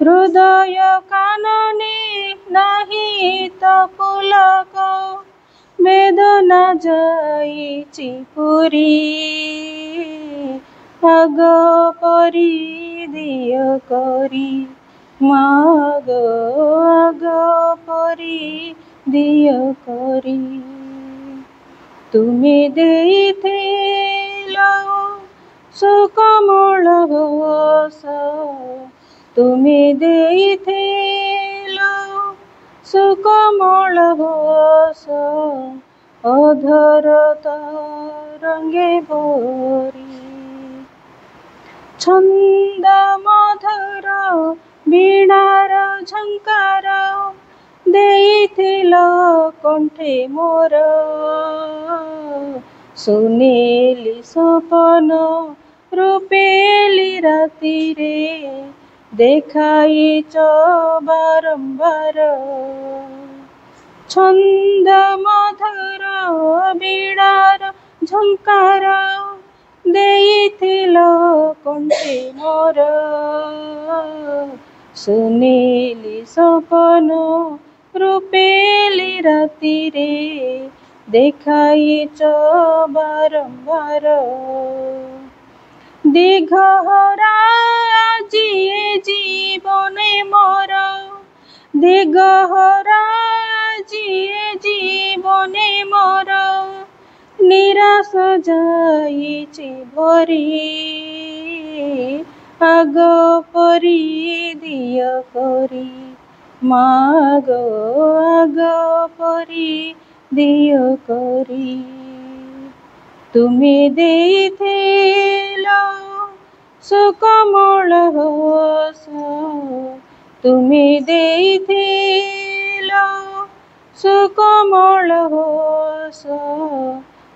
हृदय कानने नाही तो पुलक वेदना जाइछि पुरी आग परी दिय करी माग आग परी दिय करी तुमे देइथिल सुकोमल हस तुमे देइथिल सुकोमल हस अधर तरंगे भरी छंद मधुर वीणार झंकार देइथिल कंठे मोर सुनेली सपन रूपेली राति रे देखाइच बारंबार छंद मधुर वीणार झंकार देइथिल कंठे मोर सुनेली सपन रूपेली राति रे देखाइच बारंबार दिघहरा जिए जीवने मोर दिघहरा जिए जीवने मोर निराश जाइछि भरी आग परी दिय करी माग आग परी दिय करी तुमे देइथिल सुकोमल हस तुमे देइथिल सुकोमल हस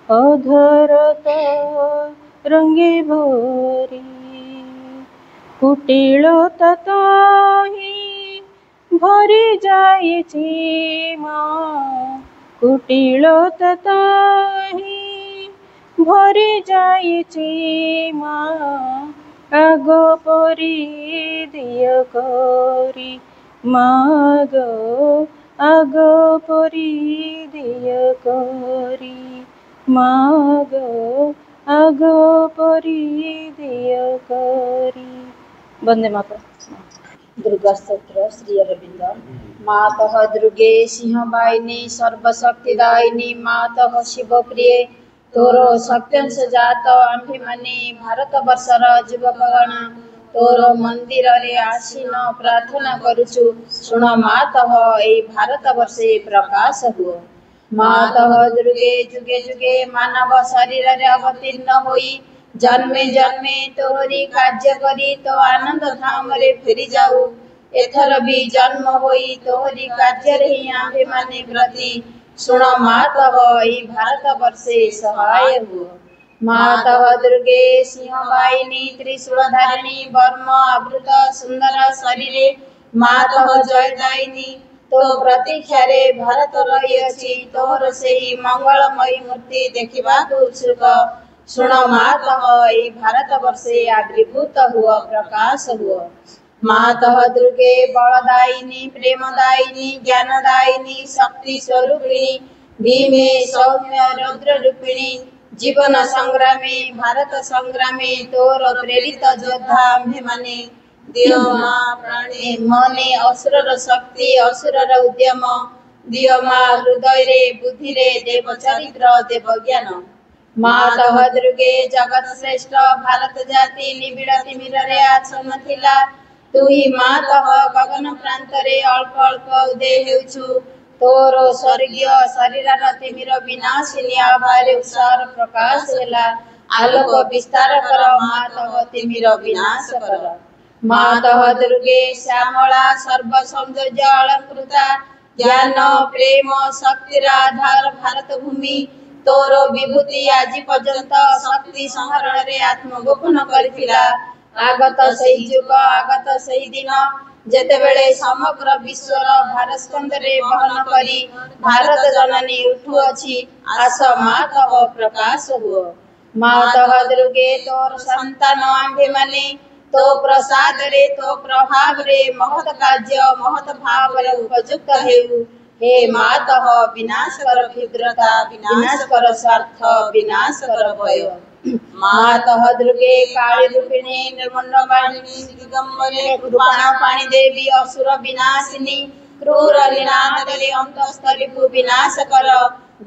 अधर तरंगे भरी कुटिलता तहि भरी जाइछि माँ कुटिलता तहि भरी जाइछि माँ आग परी दिय करी माग आग परी दिय करी माग आग परी दिय करी। वंदे मातरम। दुर्गा स्तोत्र श्री अरविंद। मातः दुर्गे सिंहवाहिनी सर्वशक्तिदायिनी मातः शिवप्रिये तोर सत्यंश जात आम्भे माने भारत वर्षर युवकगण तोर मंदिर रे आसीन प्रार्थना करुचु शुण मातः ए भारत वर्षे प्रकाश हुओ। मातः दुर्गे जुगे जुगे मानव शरीर रे अवतीर्ण होई जन्मे जन्मे तोहरी कार्य करी तो आनंद धाम रे फेरी जाऊ एथर भी जन्म होई तोहरी कार्य रे ही आम्भे माने प्रति शुण मातः ई भारत वर्षे सहाय हुओ। मातः दुर्गे सिंहवाहिनी त्रिशूलधारिणी वर्म आवृत सुंदर शरीरे मातः जयदायिनी तो प्रतीक्षा रे भारत रही तोर से ही मंगलमयी मूर्ति देखा उत्सुक शुण मातः ई भारत वर्षे आविर्भूत हुआ प्रकाश हुआ। मातः दुर्गे बलदायिनी प्रेमदायिनी ज्ञानदायिनी शक्ति स्वरूपिणी भीमे सौम्य रुद्र रूपिणी जीवन संग्रामे भारत संग्रामे तोर प्रेरित योद्धा आम्भे माने दियो माँ प्राणे मने असुरर शक्ति असुरर उद्यम दियो माँ हृदय रे बुद्धि रे देव चरित्र देव ज्ञान। मातः दुर्गे जगत श्रेष्ठ भारत जाति निबिड़ तिमिर रे आच्छन्न थिला तु ही मातः गगन प्रांत रे अल्प अल्प उदय हेउछु तोर स्वर्गीय शरीर तिमिर विनाशिनी आभारे उषार प्रकाश हेला आलोक विस्तार कर मातः तिमिर विनाश कर। मातः दुर्गे श्यामला सर्व सौंदर्य अलंकृता ज्ञान प्रेम शक्तिर आधार भारत भूमि तोर विभूति आज पर्यंत शक्ति संहरण रे आत्मगोपन करथिला आगत सही जुग आगत सही दिन जेतेबेले समग्र विश्वर भारस्कंद रे बहन करी भारत जननी उठु अछि आस मातः प्रकाश हुओ। मातः दुर्गे तोर संतान आम्भे माने तो प्रसाद रे तो प्रभाव रे महत कार्य महत भाव रे उपयुक्त हेउ। हे मातः विनाश कर क्षुद्रता विनाश कर स्वार्थ विनाश कर भय। मातः दुर्गे काली रूपिणी निर्मंडवाणिनी दिगंबरे कृपाण पाणी देवी असुर विनाशिनी क्रूर लीलांतरे अंतस्तरीपु विनाश कर।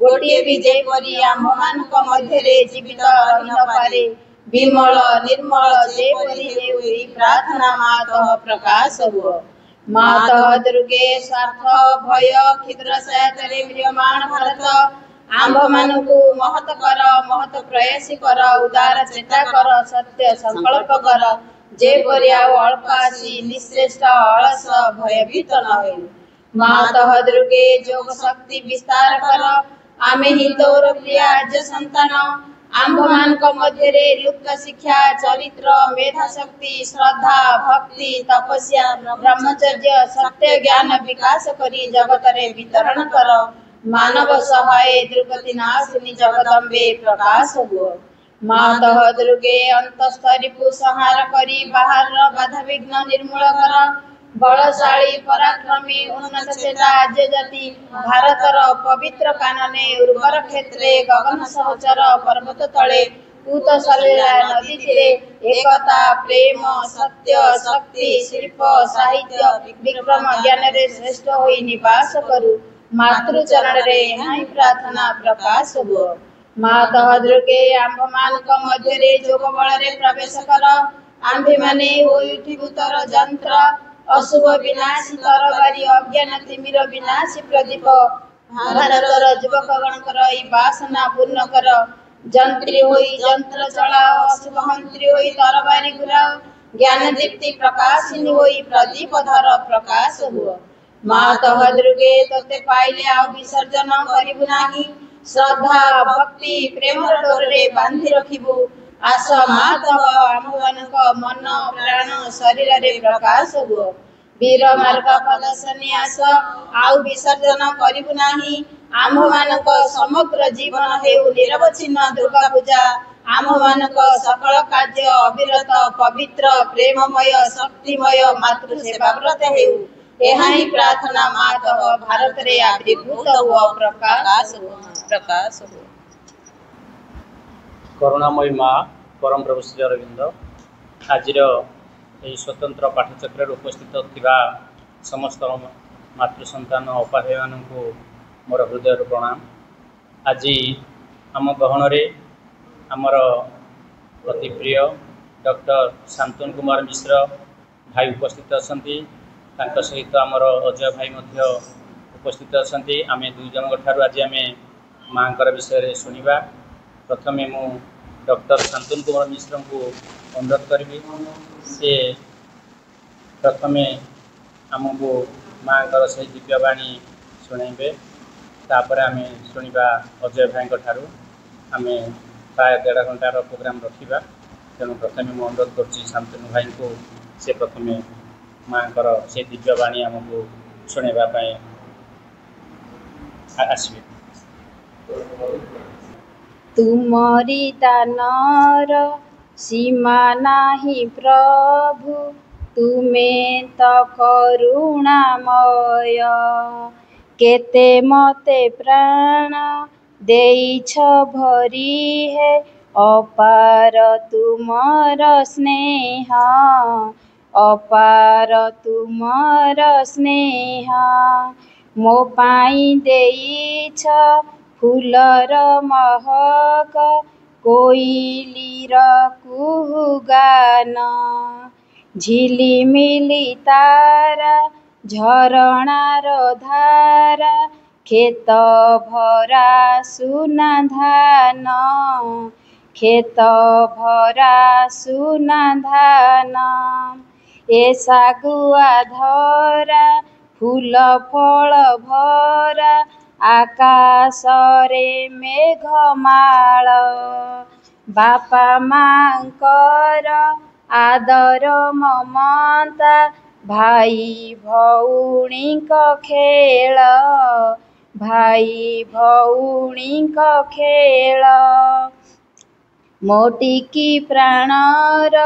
गोटिए भी जेपरी आम्भमानक मध्यरे जीवित रहि न पारे विमल निर्मल जेपरी हेउ एही प्रार्थना मातः प्रकाश हुओ। मातः दुर्गे स्वार्थ भय क्षुद्र सहायतारे विद्यमान भारत आम्भमानकु महत कर महत प्रयासी कर उदार चेता कर सत्य संकल्प कर जेपरि आउ अल्प आसी निश्रेष्ठ अलस भयभीत न हेउ। मातः दुर्गे जोग शक्ति विस्तार कर आमे ही तोर प्रिय आर्य संतान आम्भमानक मध्यरे लुप्त शिक्षा चरित्र मेधा शक्ति श्रद्धा भक्ति तपस्या ब्रह्मचर्य सत्य ज्ञान विकास करी जगतरे वितरण कर। मानव सहाय दुर्गति नाशिनी जगदम्बे प्रकाश हुओ। मातः दुर्गे अंतस्तरीपु संहार करी बाहर बाधा विघ्न निर्मूल कर। बलशाली पराक्रमी उन्नत चेता आर्य जाति भारतर पवित्र कानने उर्वर क्षेत्रे गगन सहचर पर्वत तले पूत सलीला नदी तीरे एकता प्रेम सत्य शक्ति शिल्प साहित्य विक्रम ज्ञान रे श्रेष्ठ होई निवास करू। मातृ चरण रे यहाँ प्रार्थना प्रकाश हुओ। मातः दुर्गे आम्भमानक मध्यरे जोग बल रे प्रवेश कर। आम्भे माने होई उठिबु तर यंत्र अशुभ विनाशी तरबारी अज्ञान तिमिर विनाशी प्रदीप भारतर युवक गणकर ई वासना पूर्ण कर। जंत्री होई यंत्र चलाओ अशुभ हंत्री होई तरबारी घुराओ ज्ञान दीप्ति प्रकाशिनी होई प्रदीप धर प्रकाश हुओ। मातः दुर्गे तोते पाइले आउ विसर्जन करिबु नाही श्रद्धा भक्ति प्रेम डोर रे बांधि रखिबु। आस मातः आम्भमानक मन प्राण शरीर रे प्रकाश हुओ। वीर मार्ग प्रदर्शनी आस आउ विसर्जन करिबु नाही आम्भमानक समग्र जीवन हेउ निरवच्छिन्न दुर्गा पूजा आम्भमानक सकल कार्य अविरत पवित्र प्रेममय शक्तिमय मातृ सेवा व्रत हेउ। यहाँ ही प्रार्थना मातः भारत रे आविर्भूत हुओ प्रकाश हो। करुणामयी माँ परम प्रभु श्री अरविंद आज स्वतंत्र पाठचक्र उपस्थित थिबा समस्त मातृ संतान अपा भाई मानू मोर हृदय प्रणाम। आज आम गहन आमर अति प्रिय डॉक्टर शांतनु कुमार मिश्र भाई उपस्थित अच्छा सहित आमर अजय भाई मध्य उपस्थित अच्छा आम दुई जन ठार आज आम माँ विषय शुणा। प्रथमे मु डॉक्टर शांतनु कुमार मिश्र को अनुरोध करी से प्रथमे आमको माँ से दिव्यवाणी शुणाइबे तापर आम शुणा अजय भाई ठारू आम प्राय 1.5 घंटार प्रोग्राम रखा। तेणु प्रथमे मुझे अनुरोध कर शांतनु भाई को से प्रथमे माँ से दिव्यवाणी आमको शुणाइबा आसबे। तुमरी दानर सीमा नाही प्रभु तुमे त करुणामय केते मते प्राण देइछ भरी है अपार तुमर स्नेह अपार तुमर स्नेह मो पाई देइछ फूलर महक कोइलीर कुहुगान झिलिमिली तारा झरणार धारा खेत भरा सुना धान खेत भरा सुना धान ए सागुआ धरा फूल फल भरा आकाशरे मेघमाळ बापा मांकर आदर ममता भाई भौणीक खेल भाई भौणीक खेल मोटिकी प्राणर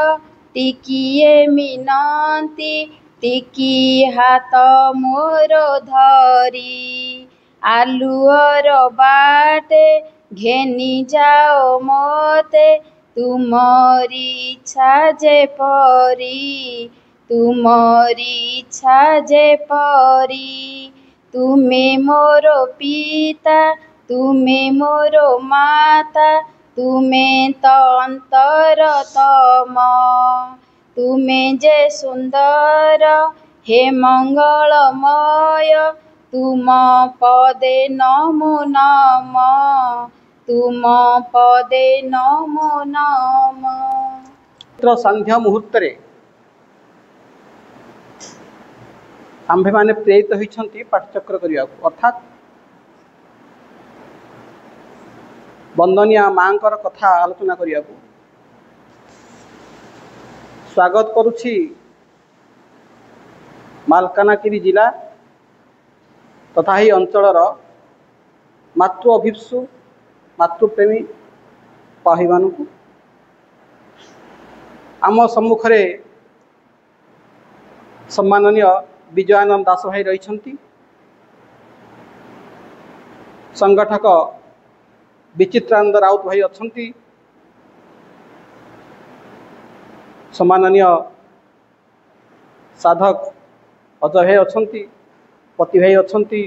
ଟିକିଏ ମିନତି ଟିକି ହାତ ମୋର ଧରି ଆଲୁଅର ବାଟେ ଘେନି ଯାଅ ମୋତେ ତୁମରି ଇଚ୍ଛା ଯେପରି ତୁମରି ଇଚ୍ଛା ଯେପରି ତୁମେ ମୋର ପିତା ତୁମେ ମୋର ମାତା ତୁମେ ତ ଅନ୍ତରତମ ତୁମେ ଯେ ସୁନ୍ଦର ହେ ମଙ୍ଗଳମୟ ତୁମ ପଦେ ନମୋ ନମ ତୁମ ପଦେ ନମୋ ନମ। ସନ୍ଧ୍ୟା ମୁହୂର୍ତ୍ତରେ ଆମ୍ଭେମାନେ ପ୍ରେରିତ ହୋଇଛନ୍ତି ପାଠଚକ୍ର କରିବାକୁ, ଅର୍ଥାତ୍ ବନ୍ଦନିଆ ମାଙ୍କର କଥା ଆଲୋଚନା କରିବାକୁ। ସ୍ୱାଗତ କରୁଛି ମାଲକାନଗିରି ଜିଲ୍ଲା ତଥା ଏହି ଅଞ୍ଚଳର ମାତୃ ଅଭିପ୍ସୁ ମାତୃପ୍ରେମୀ ଭାଇମାନଙ୍କୁ। ଆମ ସମ୍ମୁଖରେ ସମ୍ମାନନୀୟ ବିଜୟାନନ୍ଦ ଦାସ ଭାଇ ରହିଛନ୍ତି, ସଂଗଠକ ବିଚିତ୍ରାନନ୍ଦ ରାଉତ ଭାଇ ଅଛନ୍ତି, ସମ୍ମାନନୀୟ ସାଧକ ଅଜୟ ଭାଇ ଅଛନ୍ତି, ପତି ଭାଇ ଅଛନ୍ତି,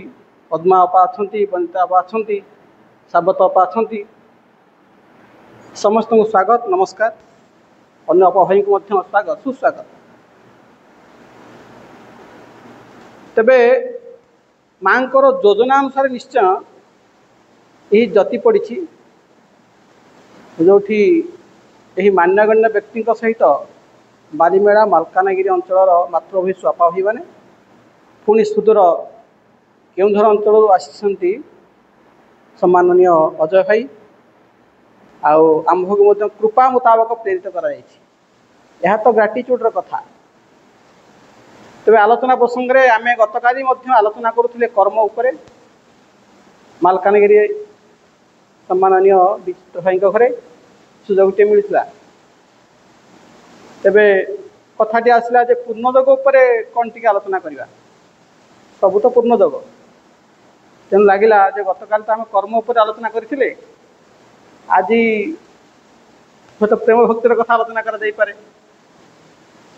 ପଦ୍ମା ଅପା ଅଛନ୍ତି, ବନିତା ଅପା ଅଛନ୍ତି, ସାବତ ଅପା ଅଛନ୍ତି। ସମସ୍ତଙ୍କୁ ସ୍ୱାଗତ, ନମସ୍କାର। ଅନ୍ୟ ଅପା ଭାଇଙ୍କୁ ମଧ୍ୟ ସ୍ୱାଗତ, ସୁସ୍ୱାଗତ। ତେବେ ମାଙ୍କର ଯୋଜନା ଅନୁସାରେ ନିଶ୍ଚୟ ଏହି ଯତି ପଡ଼ିଛି, ଯେଉଁଠି ଏହି ମାନ୍ୟଗଣ୍ୟ ବ୍ୟକ୍ତିଙ୍କ ସହିତ ବାଲିମେଳା ମାଲକାନଗିରି ଅଞ୍ଚଳର ମାତୃଭୂମି ଆପା ଭାଇମାନେ, ପୁଣି ସୁଦୂର କେଉଁଝର ଅଞ୍ଚଳରୁ ଆସିଛନ୍ତି ସମ୍ମାନନୀୟ ଅଜୟ ଭାଇ, ଆଉ ଆମ୍ଭକୁ ମଧ୍ୟ କୃପା ମୁତାବକ ପ୍ରେରିତ କରାଯାଇଛି। ଏହା ତ ଗ୍ରାଟିଚ୍ୟୁଡ଼ର କଥା। ତେବେ ଆଲୋଚନା ପ୍ରସଙ୍ଗରେ ଆମେ ଗତକାଲି ମଧ୍ୟ ଆଲୋଚନା କରୁଥିଲେ କର୍ମ ଉପରେ। ମାଲକାନଗିରି ସମ୍ମାନନୀୟ ବିଚିତ୍ର ଭାଇଙ୍କ ଘରେ ସୁଯୋଗଟିଏ ମିଳିଥିଲା। ତେବେ କଥାଟି ଆସିଲା ଯେ ପୂର୍ଣ୍ଣଯୋଗ ଉପରେ କ'ଣ ଟିକେ ଆଲୋଚନା କରିବା। ସବୁ ତ ପୂର୍ଣ୍ଣଯୋଗ, ତେଣୁ ଲାଗିଲା ଯେ ଗତକାଲି ତ ଆମେ କର୍ମ ଉପରେ ଆଲୋଚନା କରିଥିଲେ, ଆଜି ହୁଏତ ପ୍ରେମ ଭକ୍ତିର କଥା ଆଲୋଚନା କରାଯାଇପାରେ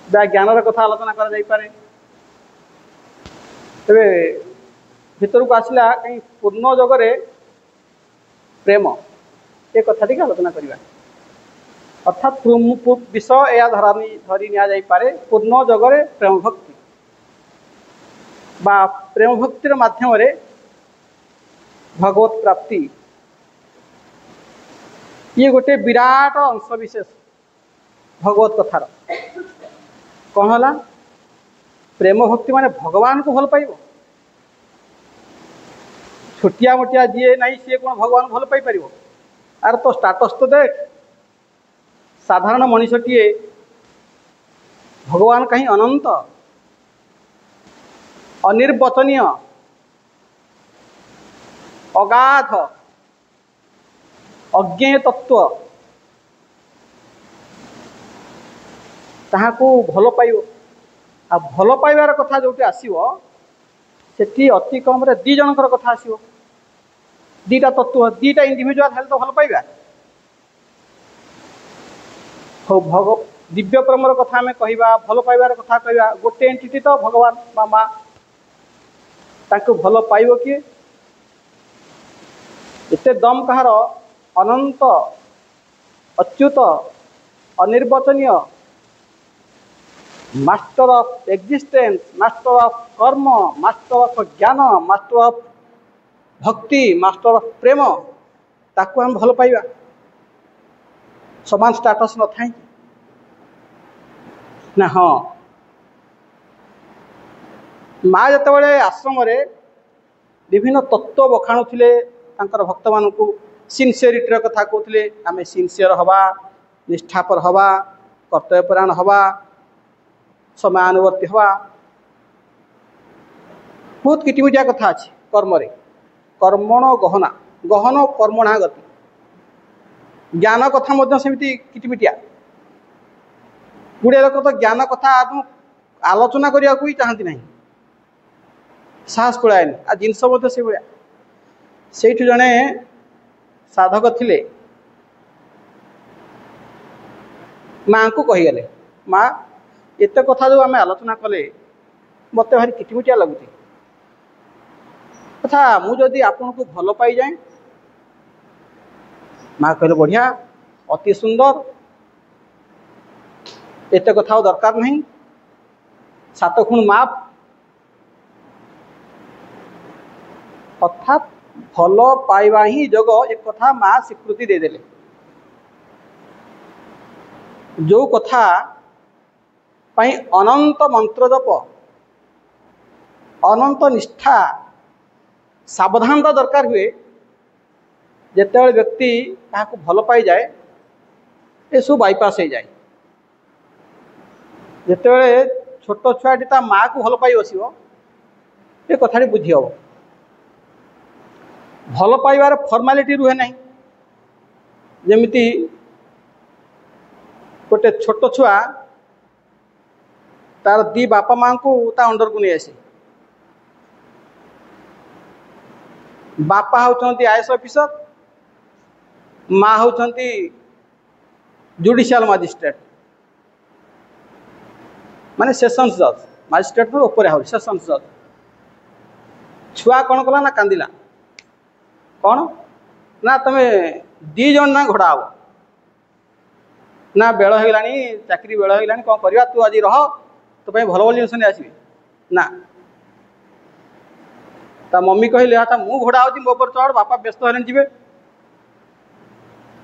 ବା ଜ୍ଞାନର କଥା ଆଲୋଚନା କରାଯାଇପାରେ। ତେବେ ଭିତରକୁ ଆସିଲା କାହିଁ ପୂର୍ଣ୍ଣ ଯୋଗରେ ପ୍ରେମ ଏ କଥା ଟିକେ ଆଲୋଚନା କରିବା। ଅର୍ଥାତ୍ ବିଷୟ ଏହା ଧରି ନିଆଯାଇପାରେ ପୂର୍ଣ୍ଣ ଯୋଗରେ ପ୍ରେମ ଭକ୍ତି ବା ପ୍ରେମ ଭକ୍ତିର ମାଧ୍ୟମରେ ଭଗବତ ପ୍ରାପ୍ତି। ଇଏ ଗୋଟିଏ ବିରାଟ ଅଂଶ ବିଶେଷ ଭଗବତ କଥାର। କ'ଣ ହେଲା? ପ୍ରେମ ଭକ୍ତି ମାନେ ଭଗବାନଙ୍କୁ ଭଲ ପାଇବ। ଛୋଟିଆ ମୋଟିଆ ଯିଏ ନାହିଁ ସିଏ କ'ଣ ଭଗବାନଙ୍କୁ ଭଲ ପାଇପାରିବ? ଆର ତ ଷ୍ଟାଟସ୍ ତ ଦେଖ, ସାଧାରଣ ମଣିଷଟିଏ ଭଗବାନ କାହିଁ ଅନନ୍ତ, ଅନିର୍ବଚନୀୟ, ଅଗାଧ, ଅଜ୍ଞେୟ ତତ୍ତ୍ୱ, ତାହାକୁ ଭଲ ପାଇବ। ଆଉ ଭଲ ପାଇବାର କଥା ଯେଉଁଠି ଆସିବ ସେଠି ଅତି କମ୍ରେ ଦୁଇ ଜଣଙ୍କର କଥା ଆସିବ। ଦୁଇଟା ତତ୍ତ୍ୱ, ଦୁଇଟା ଇଣ୍ଡିଭିଜୁଆଲ୍ ହେଲେ ତ ଭଲ ପାଇବା। ହଉ ଦିବ୍ୟ ପ୍ରେମର କଥା ଆମେ କହିବା, ଭଲ ପାଇବାର କଥା କହିବା, ଗୋଟେ ଏଣ୍ଟିଟି ତ ଭଗବାନ ବା ମା। ତାଙ୍କୁ ଭଲ ପାଇବ କିଏ? ଏତେ ଦମ କାହାର? ଅନନ୍ତ, ଅଚ୍ୟୁତ, ଅନିର୍ବଚନୀୟ, master of existence, master of karma, master of jnana, master of bhakti, master of prem. ତାକୁ ଆମେ ଭଲ ପାଇବା। ସମାନ ଷ୍ଟାଟସ୍ ନଥାଏ ନା? ହଁ, ମା ଯେତେବେଳେ ଆଶ୍ରମରେ ବିଭିନ୍ନ ତତ୍ତ୍ୱ ବଖାଣୁଥିଲେ, ତାଙ୍କର ଭକ୍ତମାନଙ୍କୁ ସିନସିୟରିଟିର କଥା କହୁଥିଲେ। ଆମେ ସିନସିୟର ହେବା, ନିଷ୍ଠାପର ହେବା, କର୍ତ୍ତବ୍ୟପରାୟଣ ହେବା, ସମୟାନୁବର୍ତ୍ତୀ ହେବା। ବହୁତ କିଟିମିଟିଆ କଥା ଅଛି କର୍ମରେ। କର୍ମଣ ଗହନା, ଗହନ କର୍ମଣା ଗତି। ଜ୍ଞାନ କଥା ମଧ୍ୟ ସେମିତି କିଟିମିଟିଆ। गुड़े लोक तो ज्ञान कथा आलोचना करने को ही चाहती ना साहस पड़ाएनि आ जिनस से भाया से जड़े साधक थिले माँ को कहीगले माँ एत कथा जो आम आलोचना कले मत भारी किटिमिटिया लगुच अच्छा मुझे आपन को भल पाई जाए माँ कहले बढ़िया अति सुंदर एत कथा दरकार नहीं 7 खुण माप अर्थात भल पाइबा ही जोग एक कथा माँ स्वीकृति देदेले जो कथा पाई अनंत मंत्र जप अनंत निष्ठा सावधानता दरकार हुए जिते व्यक्ति क्या भल पाई जाए ये सब बाईपास हो जाए जिते छोट छुआटी ता माँ को भल पाई बस ये कथाटी बुझी हम भल पाइबार फॉर्मालिटी रुहे ना जमीती गोटे छोट छुआ तार दी बापा माँ को ता अंडर को नहीं आसे बापा होती आईएएस ऑफिसर माँ होती जुडिशियल मजिस्ट्रेट माने सेशंस जज मजिस्ट्रेट ऊपर हो सेशंस जज छुआ कौन कला ना कांदिला कौन ना तुम 2 जन ना घोड़ा हम ना बेल होगा चाकरी बेल होगा कौन करवा तू आज रह तो भल भल जिन नहीं आसबे ना ता मम्मी कहले हाँ मु घोड़ा होती मो पर चढ़ बापा व्यस्त हेल्ले जी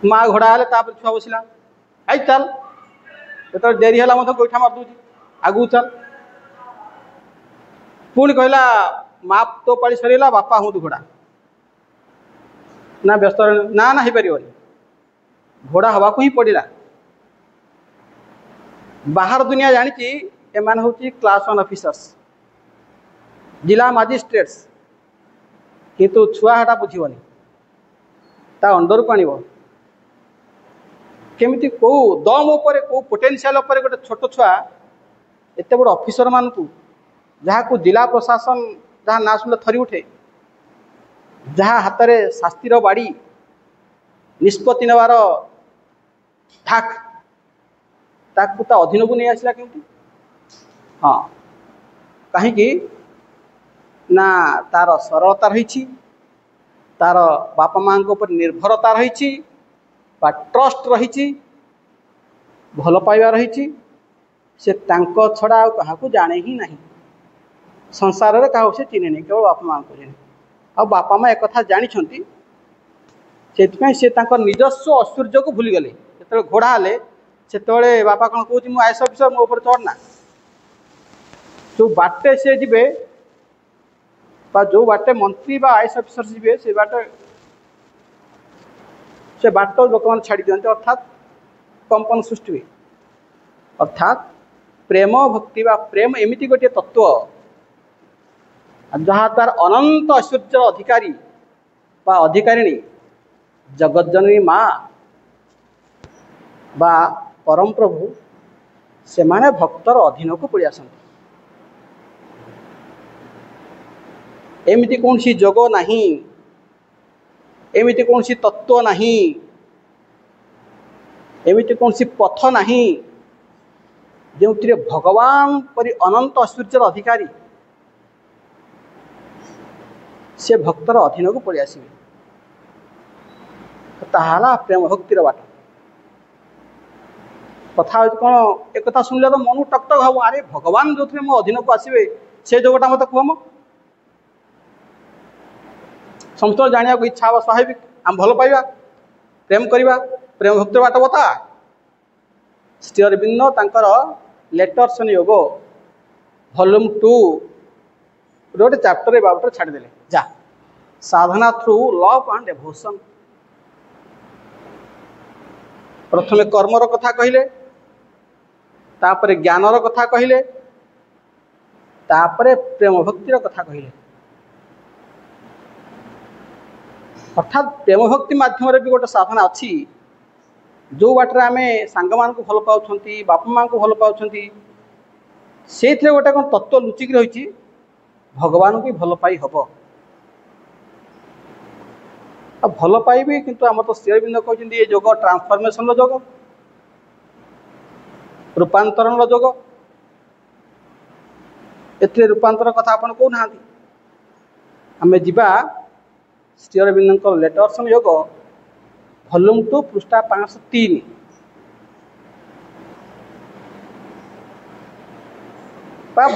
माँ घोड़ा हेले छुआ बसला आई चल जो डेरी है मतलब गोईठा मार दूसरी आगू चल पुणी कहला माँ तो पाड़ी सरीला बापा हूँ तू घोड़ा ना व्यस्त ना ना हो पार घोड़ा हवा को ही पड़ा बाहर दुनिया जानी एमान हूँ क्लास 1 ऑफिसर्स जिला मजिस्ट्रेट्स किंतु छुआ हटा बुझीबनी ता अंडर को आनिबो केमिति को दम ऊपर को पोटेंशियल ऊपर गोटे छोट छुआ एत बड़ ऑफिसर मान को जहाँ को जिला प्रशासन जहाँ ना सुनले थरी उठे जहाँ हाथ में शास्तिर बाड़ी निष्पत्ति नेवार ठाक ताकू ता अधीन को नहीं आसला केमती हाँ कहीं ना तार सरलता रही तार बापा माँ ऊपर निर्भरता रही ट्रस्ट रही भल पाइबा रही से तांको छड़ा क्या जाने ही नहीं संसार में क्या से चिन्हे नहीं केवल बापा माँ को चिन्हे आ बापा माँ एक कथा जानी से निजस्व ऐश्वर्य को भूलीगले जो घोड़ा हेले से बापा कौन कौन मुझे आईएएस ऑफिसर मो ऊपर चढ़ना जो बाटे से जीवे जो बाटे मंत्री बा आईएएस ऑफिसर जीवे से बाट लोक मैंने छाड़ी दिखते अर्थात कंपन सृष्टि हुए अर्थात प्रेम भक्ति बा प्रेम एमती गोटे तत्व जहाँ तार अनंत ऐश्वर्य अधिकारी बा अधिकारिणी जगज्जननी माँ बा परम प्रभु से माने भक्तर अधीन को पड़ी आसती एमती कौन सी जोग नहीं एमती कौन सी तत्व नहीं एमती कौन सी पथ नहीं जो भगवान परि अनंत ऐश्वर्य अधिकारी से भक्तर अधीन को पड़ी आसवे ताला प्रेम भक्तिर बाट कथा कौन एक कथा सुनले तो मन टकटक हम अरे भगवान जो थे मो अधीन को आसवे से जोगटा मत कह समस्त जाना इच्छा हम स्वाभाविक आम भल पाइबा प्रेम करवा प्रेम भक्तिर बाट बता श्री अरविंद तांकर लेटर्स ऑन योग वॉल्यूम 2 गोटे चैप्टर बाबत छाड़देले जा साधना थ्रू लव एंड डेवोशन प्रथमे कर्मर कथा कहले तापरे ज्ञानर कथा कहले तापरे प्रेम भक्तिर कथा कहले अर्थात प्रेम भक्ति माध्यम भी गोटे साधना अच्छी जो बाटर आम सांग मान भल पाँच बापा माँ को भल पाँच से गोटे कौन तत्व लुचिक रही भगवान को भल पाई हम आ भल पाइबी किंतु आम तो श्री अरविंद कहते ये जोग ट्रांसफॉर्मेशन जोग रूपांतरण जोग ए रूपांतर कथा आपन कहना आम जा श्री अरविंद लेटर्स योग वॉल्यूम 2 पृष्ठा 503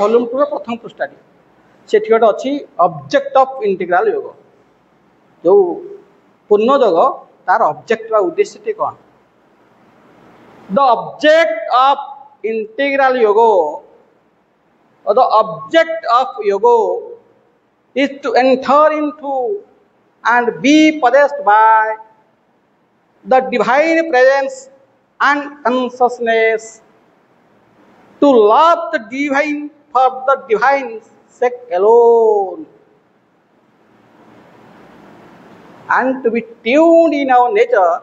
वॉल्यूम 2 प्रथम पृष्ठाटी से गोटे अच्छी ऑब्जेक्ट ऑफ इंटीग्रल योग जो पूर्ण योग तार ऑब्जेक्ट उद्देश्य कौन द ऑब्जेक्ट ऑफ इंटीग्रल योग or the object of yoga is to enter into and be possessed by the divine presence and consciousness, to love the divine for the divine sake alone, and to be tuned in our nature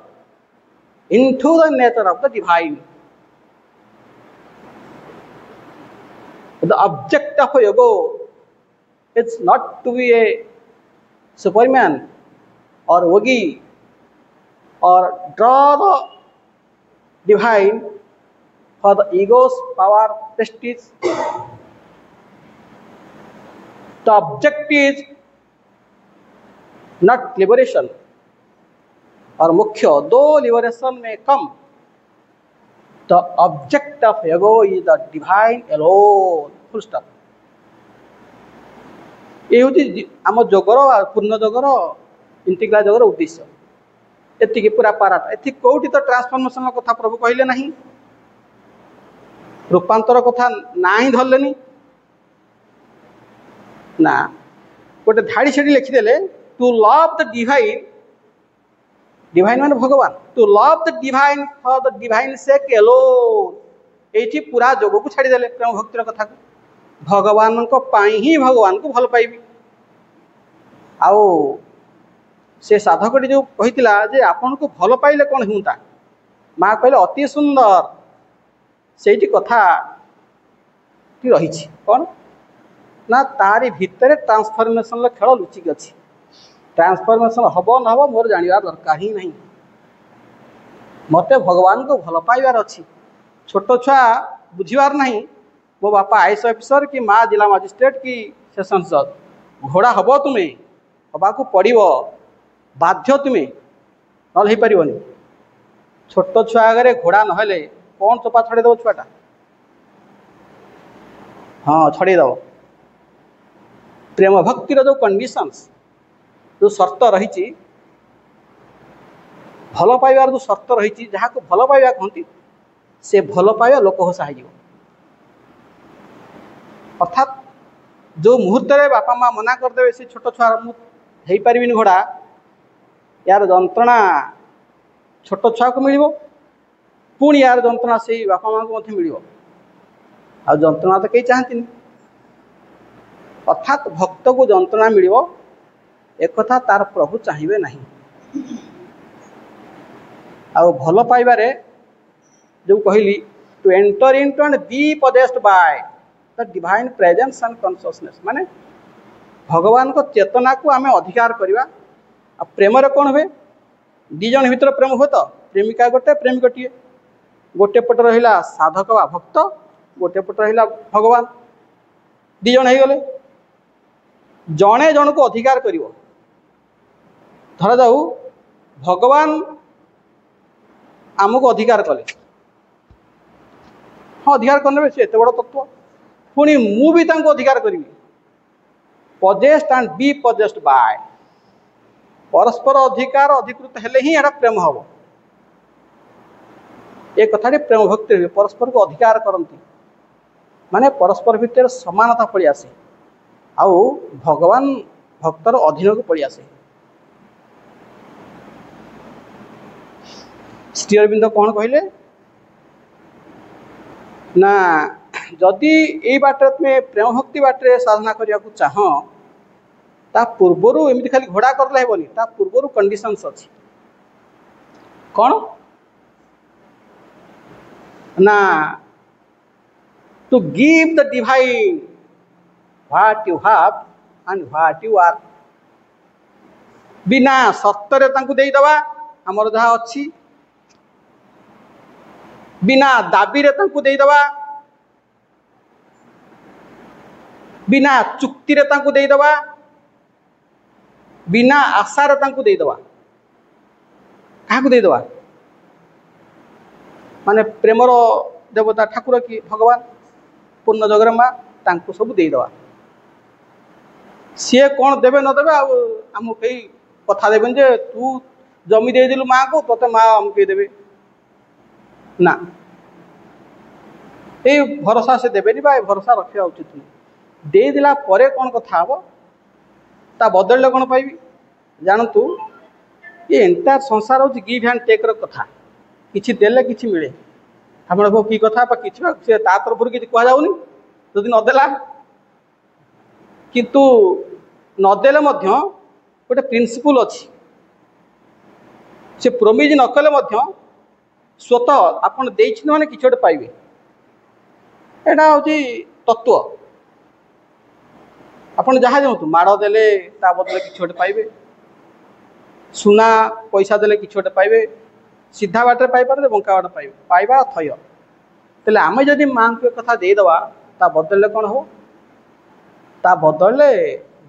into the nature of the divine. The object of yoga is not to be a superman or yogi or draw the divine for the ego's power, prestige. The object is not liberation or mukhya, though liberation may come. The object of yoga is the divine alone. Full stop. ये हूँ आम जोगर पूर्ण जोगर integral जोगर उद्देश्य एति पूरा पाराटा एति कौटी तो transformation कथा प्रभु कहले नहीं रूपांतर कथा ना ही धरले ना गोटे धाड़ी से लिखिदेले to love the divine divine मान भगवान to love the divine for the divine sake alone ये पूरा जोग को छाड़देले प्रेम भक्तिर कथा को भगवान को पाई ही भगवान को भल पाइबी आओ से साधकटी जो कहितिला जे आपन को भल पाइले कौन हुंता माँ कहले अति सुंदर से कथा रही कौन ना तारी भितर ट्रांसफॉर्मेशन खेल लुचिक अच्छी ट्रांसफॉर्मेशन हम न हम मोर जानवर दरकार ही नहीं मत भगवान को भल पाइबार अच्छी छोट छुआ बुझीबार नहीं मो बापा आईएएस ऑफिसर कि माँ जिला मजिस्ट्रेट कि सेशन जज घोड़ा हम तुम्हें हवा को पड़ो बाध्य तुम्हें नल पारनि छोट छुआ आगे घोड़ा नहले कौन चोपा छड़ेदेव छुआटा हाँ छड़ेदेव प्रेम भक्तिर जो कंडीशंस जो शर्त रही भल पाइबार जो शर्त रही जहाँ को भल पाइबा कहती से भल पाइबा लोक हसा हो अर्थात जो मुहूर्त बापा माँ मना करदे से छोट छुआ हो पारिनी घोड़ा यार जंत्रणा छोट छुआ को मिल पुणी यार जंत्रणा से बापा माँ को मिल आ जंत्रणा तो कहीं चाहती अर्थात भक्त को जंत्रणा मिल एक तार प्रभु चाहिए नहीं आ भल पाइबारे जो कहली to enter into and be possessed by the divine presence and consciousness माने भगवान को चेतना को आमे अधिकार करवा आ प्रेम रे कौन हुए दी जन भीतर प्रेम हुए तो प्रेमिका गोटे प्रेमी गोटे गोटे पट रहा साधक बा भक्त गोटे पट रहा भगवान दी जन हो गले जड़े जन को अधिकार कर धरा जाऊ भगवान आमको अधिकार कले हाँ अधिकार करने से एत बड़ तत्व पुणी मु भी अधिकार करी possessed and be possessed by परस्पर अधिकार अधिकृत हेले ही एटा प्रेम हम ए कथाटी प्रेम भक्ति परस्पर को अधिकार करती माने परस्पर भितर समानता पड़ी आसे आउ भगवान भक्तर अधीन को पड़ी आसे श्री अरविंद कौन कहले ना जदि ये बाटे तुम्हें प्रेम भक्ति बाटे साधना करने को चाह ता पूर्वर एमती खाली घोड़ा करले हेबनी ता पूर्वर कंडीशंस अच्छी कौन ନା to give the divine what you have and what you are. ବିନା ସର୍ତ୍ତରେ ତାଙ୍କୁ ଦେଇଦେବା ଆମର ଯାହା ଅଛି, ବିନା ଦାବିରେ ତାଙ୍କୁ ଦେଇଦେବା, ବିନା ଚୁକ୍ତିରେ ତାଙ୍କୁ ଦେଇଦେବା, ବିନା ଆଶାରେ ତାଙ୍କୁ ଦେଇଦେବା। କାହାକୁ ଦେଇଦେବା? ମାନେ ପ୍ରେମର ଦେବତା ଠାକୁର କି ଭଗବାନ ପୂର୍ଣ୍ଣ ଜଗର ମା, ତାଙ୍କୁ ସବୁ ଦେଇଦେବା। ସିଏ କ'ଣ ଦେବେ ନ ଦେବେ ଆଉ ଆମକୁ କେହି କଥା ଦେବେନି ଯେ ତୁ ଜମି ଦେଇଦେଲୁ ମାଆକୁ ତୋତେ ମା ଆମକୁ ଦେବେ ନା, ଏଇ ଭରସା ସେ ଦେବେନି ବା ଏ ଭରସା ରଖିବା ଉଚିତ ନୁହେଁ। ଦେଇଦେଲା ପରେ କ'ଣ କଥା ହେବ, ତା ବଦଳରେ କ'ଣ ପାଇବି? ଜାଣନ୍ତୁ ଏ ଏଣ୍ଟାୟାର ସଂସାର ହେଉଛି ଗିଭ୍ ଆଣ୍ଡ ଟେକ୍ର କଥା। କିଛି ଦେଲେ କିଛି ମିଳେ। ଆପଣ କି କଥା ବା କିଛି ସେ ତା ତରଫରୁ କିଛି କୁହାଯାଉନି ଯଦି ନଦେଲା, କିନ୍ତୁ ନଦେଲେ ମଧ୍ୟ ଗୋଟେ ପ୍ରିନ୍ସିପଲ୍ ଅଛି। ସେ ପ୍ରୋମିଜ୍ ନ କଲେ ମଧ୍ୟ ସ୍ୱତଃ ଆପଣ ଦେଇଛନ୍ତି ମାନେ କିଛି ଗୋଟେ ପାଇବେ। ଏଇଟା ହେଉଛି ତତ୍ତ୍ୱ। ଆପଣ ଯାହା ଦିଅନ୍ତୁ, ମାଡ଼ ଦେଲେ ତା ବଦଳରେ କିଛି ଗୋଟେ ପାଇବେ, ସୁନା ପଇସା ଦେଲେ କିଛି ଗୋଟେ ପାଇବେ, ସିଧା ବାଟରେ ପାଇପାରନ୍ତି, ବଙ୍କା ବାଟ ପାଇବେ, ପାଇବା ଥୟ। ତାହେଲେ ଆମେ ଯଦି ମାଆଙ୍କୁ ଏ କଥା ଦେଇଦେବା, ତା ବଦଳରେ କ'ଣ ହେବ? ତା ବଦଳରେ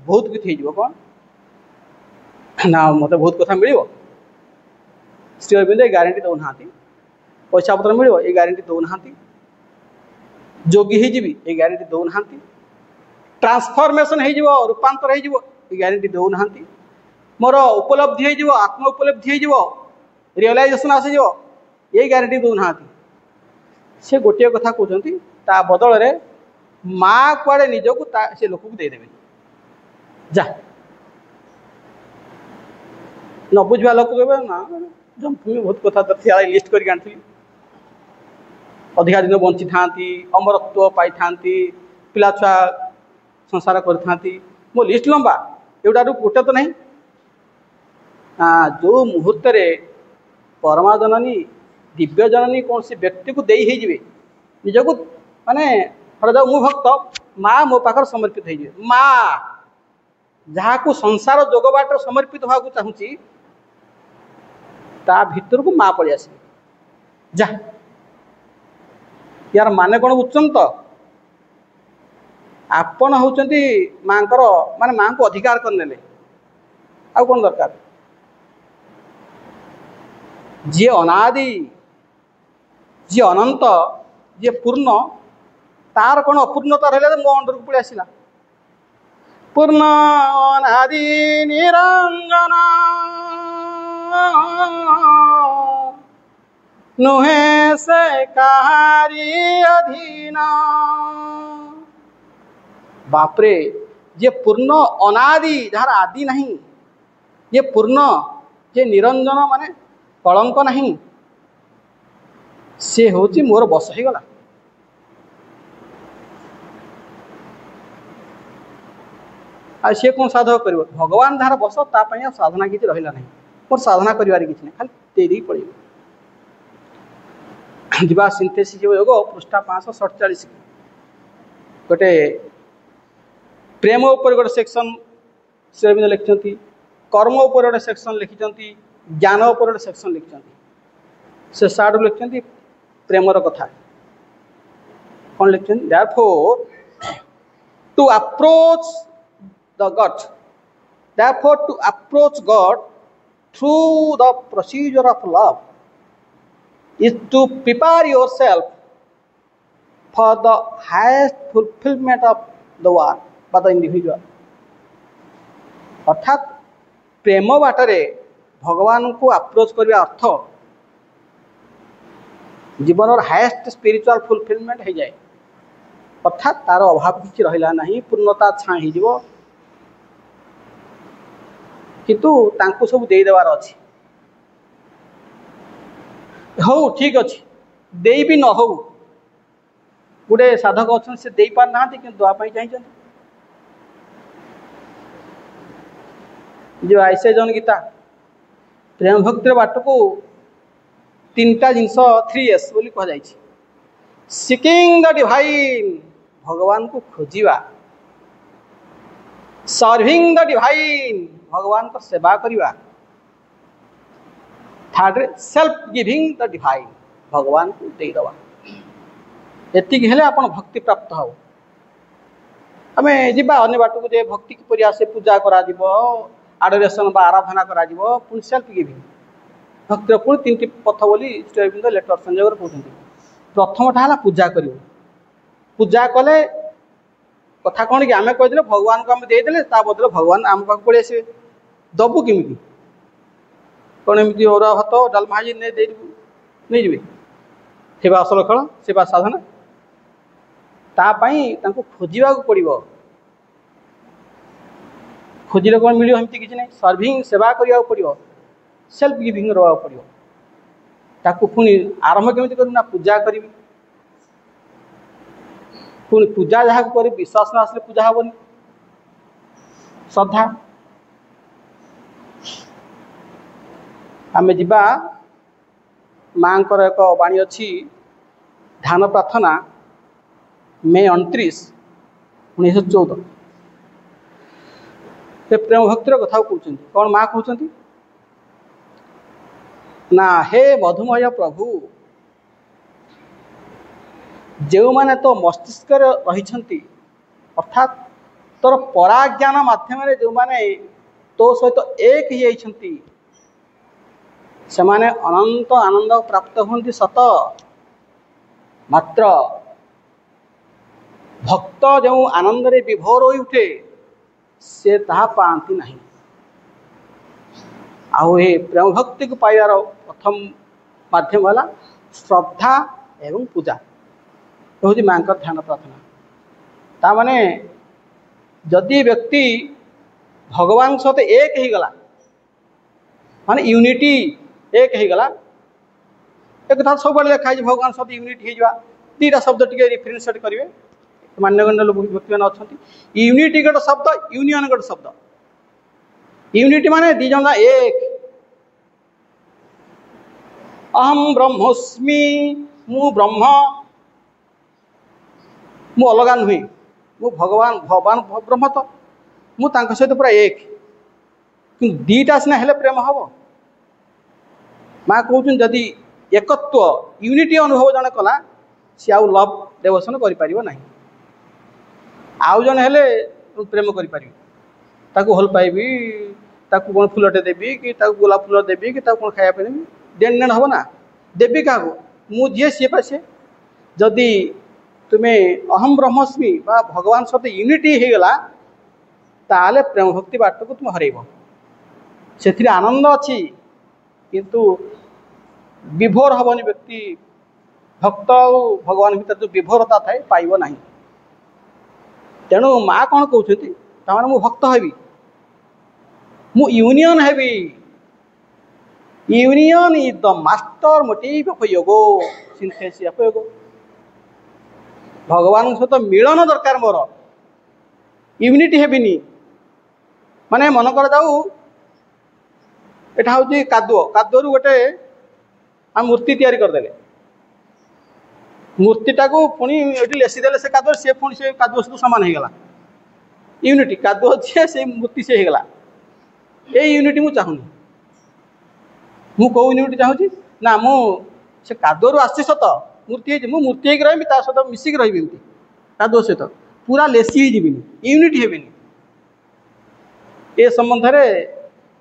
ବହୁତ କିଛି ହେଇଯିବ। କ'ଣ ନା ମୋତେ ବହୁତ କଥା ମିଳିବ। ଶ୍ରୀ ଅରବିନ୍ଦ ଏ ଗ୍ୟାରେଣ୍ଟି ଦେଉନାହାନ୍ତି। ପଇସା ପତ୍ର ମିଳିବ ଏ ଗ୍ୟାରେଣ୍ଟି ଦେଉନାହାନ୍ତି। ଯୋଗୀ ହେଇଯିବି ଏ ଗ୍ୟାରେଣ୍ଟି ଦେଉନାହାନ୍ତି। ଟ୍ରାନ୍ସଫର୍ମେସନ୍ ହେଇଯିବ, ରୂପାନ୍ତର ହେଇଯିବ ଏ ଗ୍ୟାରେଣ୍ଟି ଦେଉନାହାନ୍ତି। ମୋର ଉପଲବ୍ଧି ହେଇଯିବ, ଆତ୍ମ ଉପଲବ୍ଧି ହେଇଯିବ, ରିଅଲାଇଜେସନ୍ ଆସିଯିବ ଏ ଗ୍ୟାରେଣ୍ଟି ଦେଉନାହାନ୍ତି। ସେ ଗୋଟିଏ କଥା କହୁଛନ୍ତି, ତା ବଦଳରେ ମା କୁଆଡ଼େ ନିଜକୁ ସେ ଲୋକକୁ ଦେଇଦେବେ। ଯା ନ ବୁଝିବା ଲୋକ କହିବେ ନା ଜମି ବହୁତ କଥା ଲିଷ୍ଟ କରିକି ଆଣିଥିଲି, ଅଧିକା ଦିନ ବଞ୍ଚିଥାନ୍ତି, ଅମରତ୍ୱ ପାଇଥାନ୍ତି, ପିଲାଛୁଆ ସଂସାର କରିଥାନ୍ତି, ମୋ ଲିଷ୍ଟ ଲମ୍ବା, ଏଗୁଡ଼ାରୁ ଗୋଟେ ତ ନାହିଁ। ଯେଉଁ ମୁହୂର୍ତ୍ତରେ ପରମା ଜନନୀ ଦିବ୍ୟ ଜନନୀ କୌଣସି ବ୍ୟକ୍ତିକୁ ଦେଇ ହେଇଯିବେ, ନିଜକୁ ମାନେ ଧରାଯାଉ ମୁଁ ଭକ୍ତ, ମା ମୋ ପାଖରେ ସମର୍ପିତ ହେଇଯିବେ। ମା ଯାହାକୁ ସଂସାର ଯୋଗ ବାଟରେ ସମର୍ପିତ ହେବାକୁ ଚାହୁଁଛି ତା ଭିତରକୁ ମା ପଳେଇ ଆସିବେ। ଯା ୟାର ମାନେ କ'ଣ ବୁଝୁଛନ୍ତି ତ? ଆପଣ ହେଉଛନ୍ତି ମାଙ୍କର ମାନେ ମାଙ୍କୁ ଅଧିକାର କରିନେଲେ, ଆଉ କ'ଣ ଦରକାର? ଯିଏ ଅନାଦି, ଯିଏ ଅନନ୍ତ, ଯିଏ ପୂର୍ଣ୍ଣ, ତାର କ'ଣ ଅପୂର୍ଣ୍ଣତା ରହିଲା ଯେ ମୋ ଅଣ୍ଡରକୁ ପଳେଇ ଆସିଲା? ପୂର୍ଣ୍ଣ ଅନାଦି ନିରଞ୍ଜନ ନୁହେଁ ସେ କାହାରି ଅଧୀନ। ବାପରେ, ଯିଏ ପୂର୍ଣ୍ଣ ଅନାଦି, ଯାହାର ଆଦି ନାହିଁ, ଯିଏ ପୂର୍ଣ୍ଣ, ଯିଏ ନିରଞ୍ଜନ ମାନେ କଳଙ୍କ ନାହିଁ, ସେ ହେଉଛି ମୋର ବଶ ହେଇଗଲା। ଆଉ ସିଏ କ'ଣ ସାଧକ କରିବ? ଭଗବାନ ଯାହାର ବଶ ତା ପାଇଁ ଆଉ ସାଧନା କିଛି ରହିଲା ନାହିଁ। ମୋର ସାଧନା କରିବାର କିଛି ନାହିଁ, ଖାଲି ଦେଇଦେଇ ପଳେଇବ। ଯିବା ସିନ୍ଥେସିସ୍ ଯୋଗ ପୃଷ୍ଠା 547 ଗୋଟେ ପ୍ରେମ ଉପରେ ଗୋଟେ ସେକ୍ସନ୍ ଶ୍ରୀ ଅରବିନ୍ଦ ଲେଖିଛନ୍ତି, କର୍ମ ଉପରେ ଗୋଟେ ସେକ୍ସନ୍ ଲେଖିଛନ୍ତି, ଜ୍ଞାନ ଉପରେ ଗୋଟେ ସେକ୍ସନ୍ ଲେଖିଛନ୍ତି। ସେ ସାଡ଼ୁ ଲେଖିଛନ୍ତି ପ୍ରେମର କଥା। କ'ଣ ଲେଖିଛନ୍ତି? Therefore to approach God through the procedure of love is to prepare yourself for the highest fulfillment of the work by the individual। ଅର୍ଥାତ୍ ପ୍ରେମ ବାଟରେ ଭଗବାନଙ୍କୁ ଆପ୍ରୋଚ୍ କରିବା ଅର୍ଥ ଜୀବନର ହାଏଷ୍ଟ ସ୍ପିରିଚୁଆଲ୍ ଫୁଲଫିଲମେଣ୍ଟ ହେଇଯାଏ। ଅର୍ଥାତ୍ ତାର ଅଭାବ କିଛି ରହିଲା ନାହିଁ, ପୂର୍ଣ୍ଣତା ଛାଁ ହେଇଯିବ। କିନ୍ତୁ ତାଙ୍କୁ ସବୁ ଦେଇଦେବାର ଅଛି। ହଉ ଠିକ୍ ଅଛି, ଦେଇ ବି ନ ହଉ, ଗୋଟେ ସାଧକ ଅଛନ୍ତି ସେ ଦେଇପାରୁନାହାନ୍ତି କିନ୍ତୁ ଦେବା ପାଇଁ ଚାହିଁଛନ୍ତି। ଯେଉଁ ଆଇସେ ଜନ ଗୀତା ପ୍ରେମ ଭକ୍ତିର ବାଟକୁ 3ଟା ଜିନିଷ 3S ବୋଲି କୁହାଯାଇଛି। सिकिंग द डिवाइन भगवान को खोजिबा सर्विंग द डिवाइन भगवान को सेवा करिबा third self giving the divine भगवान को दे दवा एतिक हेले आपण भक्ति प्राप्त हो आमे जिबा अन्य बाटू जे भक्ति किपरि आसे पूजा करा दिबो आडोरेशन बा आराधना करा दिबो पुन सेल्फ गिविंग भक्तिर पुन तीनटी पथ बोली श्री अरविंद लेटर संयोग कहते प्रथमटा है पूजा कर पूजा कले कथा कौन कि आम कहते भगवान को आम देदेले बदले भगवान आम पाक पड़े आसवे दबु किमी कौन एमती अरुआ भात डालमा नहीं जी सेवा असल खेल सेवा साधना तापाई खोजा पड़ो खोजिले कौन मिल एमती किसी ना सर्विंग सेवा करने पड़ो सेल्फ गिविंग रहा पड़ो ताकू पुणी आरंभ केमी करना पूजा करी पुणी पूजा जहाँ कर विश्वास न आसले पूजा हेनी श्रद्धा आमे जिबा माँ एक बाणी अच्छी ध्यान प्रार्थना मे 29, 1914 प्रेम भक्तिर कथा कहते कौन माँ कहते ना हे मधुमय प्रभु जो माने तो मस्तिष्क रही अर्थात तोर पराज्ञान माध्यम जो माने तो सहित एक ही से माने अनंत आनंद प्राप्त होती सत मात्र भक्त जो आनंद रे विभोर हो उठे से ताहा पाती नहीं आउ ये प्रेम भक्ति को पाइबार प्रथम माध्यम है श्रद्धा एवं पूजा हूँ माँ ध्यान प्रार्थना ता माने जदि व्यक्ति भगवान सहित एक ही गला माने यूनिटी एक ही गला एक कथा सब लिखा है भगवान सहित यूनिट हो दीटा शब्द टी रिफरेन्स करेंगे मान्यगण्य लोक व्यक्ति मैंने अच्छा यूनिटी गोटे शब्द यूनियन गोटे शब्द यूनिटी माने दी जन एक अहम ब्रह्मोस्मि मु ब्रह्म मु अलग नुहे मु भगवान भगवान ब्रह्म तो मुझे सहित पूरा एक कि दीटा सीना हेले प्रेम हम माँ कहते जदि एकत्व यूनिटी अनुभव जन कला सी आउ लव डेवोशन कर आउ जन हेले प्रेम कर हल पाइबी ताकू कौन फुलटे देवी कि गोलाप फुल देवी कि कौन खाया देवी देन नेन हम ना देवी क्या मुझे सी पासे जदि तुम्हें अहम ब्रह्मस्मि बा भगवान सहित यूनिटी हो गला ताले प्रेम भक्ति बाट को तुम हरब से आनंद अच्छी किंतु विभोर हबनी व्यक्ति भक्त और भगवान भीतर जो विभोरता थाए पाइब ना तेणु माँ कौन कहते मु भक्त हेबी मु union heavy union is the master motive of योग सिंथेसिस ऑफ योग भगवान सहित मिलन दरकार मोर यूनिटी हेबिनी माने मन कर जाऊ एटा हूँ कादुओ कादुओ गोटे आम मूर्ति तैयारी करदे मूर्तिटा को पुणी ये लेसीदे से कादुओ सी पुणी से कादुओ सहित सामान हो गला यूनिटी कादुओ जे से मूर्ति से होगला ये यूनिटी मुझे चाहूनी मु कौ यूनिटी चाहूँगी ना मु से कादुओ आसी सत मूर्ति मु मूर्ति होगी रही सहित मिसिक रही कादुओ सहित पूरा लेसी ही यूनिटी हेबिनी ए संबंध में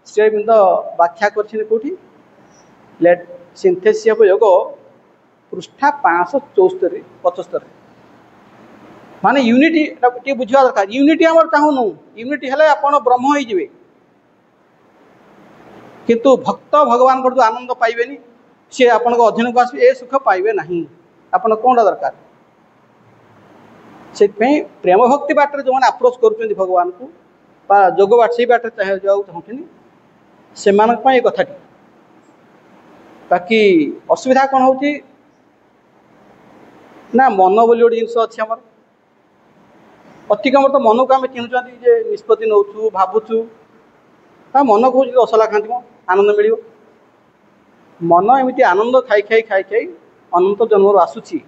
श्री अरविंद व्याख्या कौटी लेट सिंथेसिस ऑफ योग पृष्ठा 574-75 माने यूनिटी टे बुझा दरकार यूनिटी आम चाहूनु यूनिटी हेले आपण ब्रह्म हो जाए किंतु भक्त भगवान को जो आनंद पाइबेनी सी आपण अधीन को आसवे ए सुख पाइबे नहीं आपण कौन दरकार से प्रेम भक्ति बाटर जो मैंने अप्रोच कर भगवान को जोग बाट से बाट चाहूँ से कथाटी बाकी असुविधा कौन हो ना मन बोली गोटे जिनस अच्छी आमर अति कम तो मन को आम चिन्हुँचे निष्पत्ति नौ भावुचु मन कह रसला खाती आनंद मिल मन एमती आनंद खाई खाई खाई खाई अनंत जन्म आसूची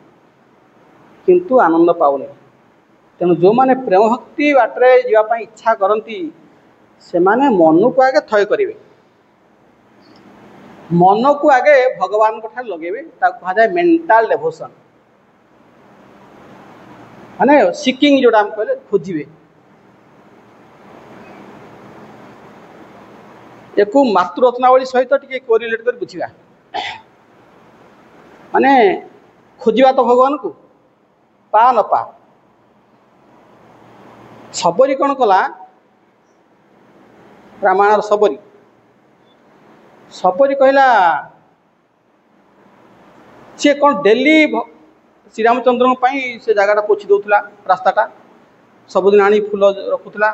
किंतु आनंद पाऊनी। तेणु जो माने प्रेम भक्ति बाटरे जावाई इच्छा करती से माने मन को आगे थय करेंगे, मन को आगे भगवान को ठार लगे कहा जाए मेंटल डेवोशन माने सिकिंग जोड़ा हम कहले खोजे। एक मातृरत्नावली सहित टी कोरिलेट कर बुझा माने खोजा तो भगवान को पा न पा। सबरी कौन कला रामायण सबरी सबरी कहला सी कौन डेली श्रीरामचंद्र से जगह पोछि दौला रास्ताटा सबुदिन आनी फूल रखुला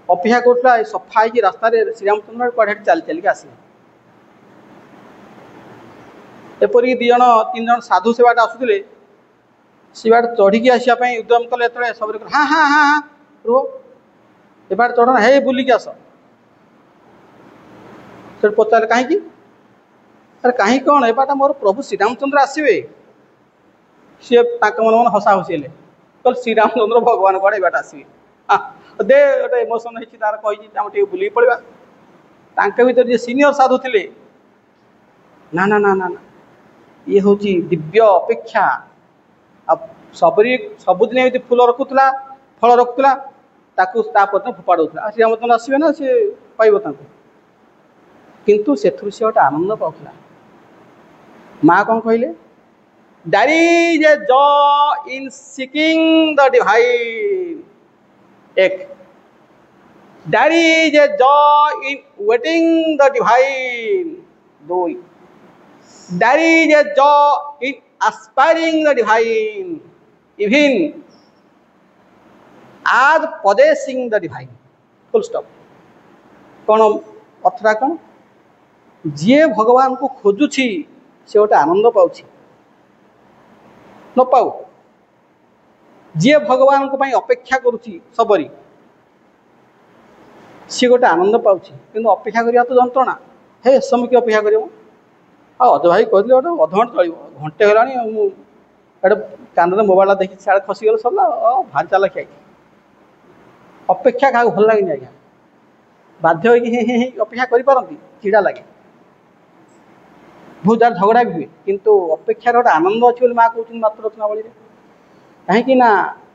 अपेक्षा करुला सफा हो रास्तार श्रीरामचंद्र कड़े चल चलिक आसे। एपरिक दिज तीन जन साधु से बाट आसुले से बाट चढ़ी आसापी उद्यम कले सब हाँ हाँ हाँ हाँ रुह ए बाट चढ़ हे बुलिक आस से पचारे कहीं अरे कहीं कौन ए बाट मोर प्रभु श्रीरामचंद्र आसवे सी मन मन हसा हसी हेले कल श्रीरामचंद्र भगवान कड़े बाट आसवे हाँ दे गोटे इमोशन होती तार कही बुलिक पड़ा तांके भीतर जे सीनियर साधु थे ना ना ना ना ना ये हूँ दिव्य अपेक्षा। अब सबरी सबुदिन एमती फूल रखुला फल रखुला फोपाड़ होता श्रीरामचंद्र आसवे ना सी पाइब किंतु से गोटे आनंद पाला। माँ कौन कहले There is a joy in seeking the divine. एक There is a joy in waiting the divine. दो There is a joy in aspiring the divine. Even as possessing the divine. Full stop. कौन अर्थरा कौन जी भगवान को खोजुची से गोटे आनंद पाउछि न पाऊ जी भगवान को पाई अपेक्षा करुची सबरी सी गोटे आनंद पाउछि किंतु अपेक्षा करिया तो जंत्रणा हे समय की अपेक्षा करियो अज भाई कहले गोटे अधघंटे चलो घंटे होगा कान मोबाइल देखी साड़े खसीगल सरला भारी चाल खिया अपेक्षा क्या भल लगे आज्ञा बाध्य अपेक्षा करपारती चिड़ा लगे बहुत जार झगड़ा भी हुए किंतु अपेक्षार गोटे आनंद अच्छी माँ कहते मात्र रत्नावली कहीं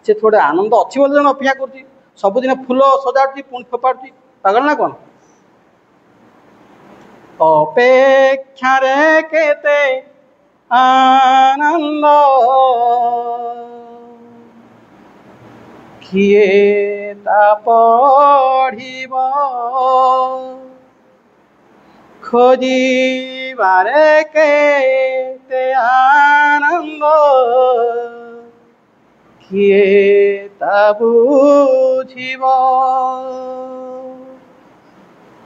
से थोड़े आनंद अच्छी जन अपेक्षा कर सबुदिन फूल सजाड़ी पुणी फोपाड़ी पागल ना कौन अपेक्षा रे केते आनंद किए ता पढ़िब खोजिबारे केते आनंद किए ता बुझिब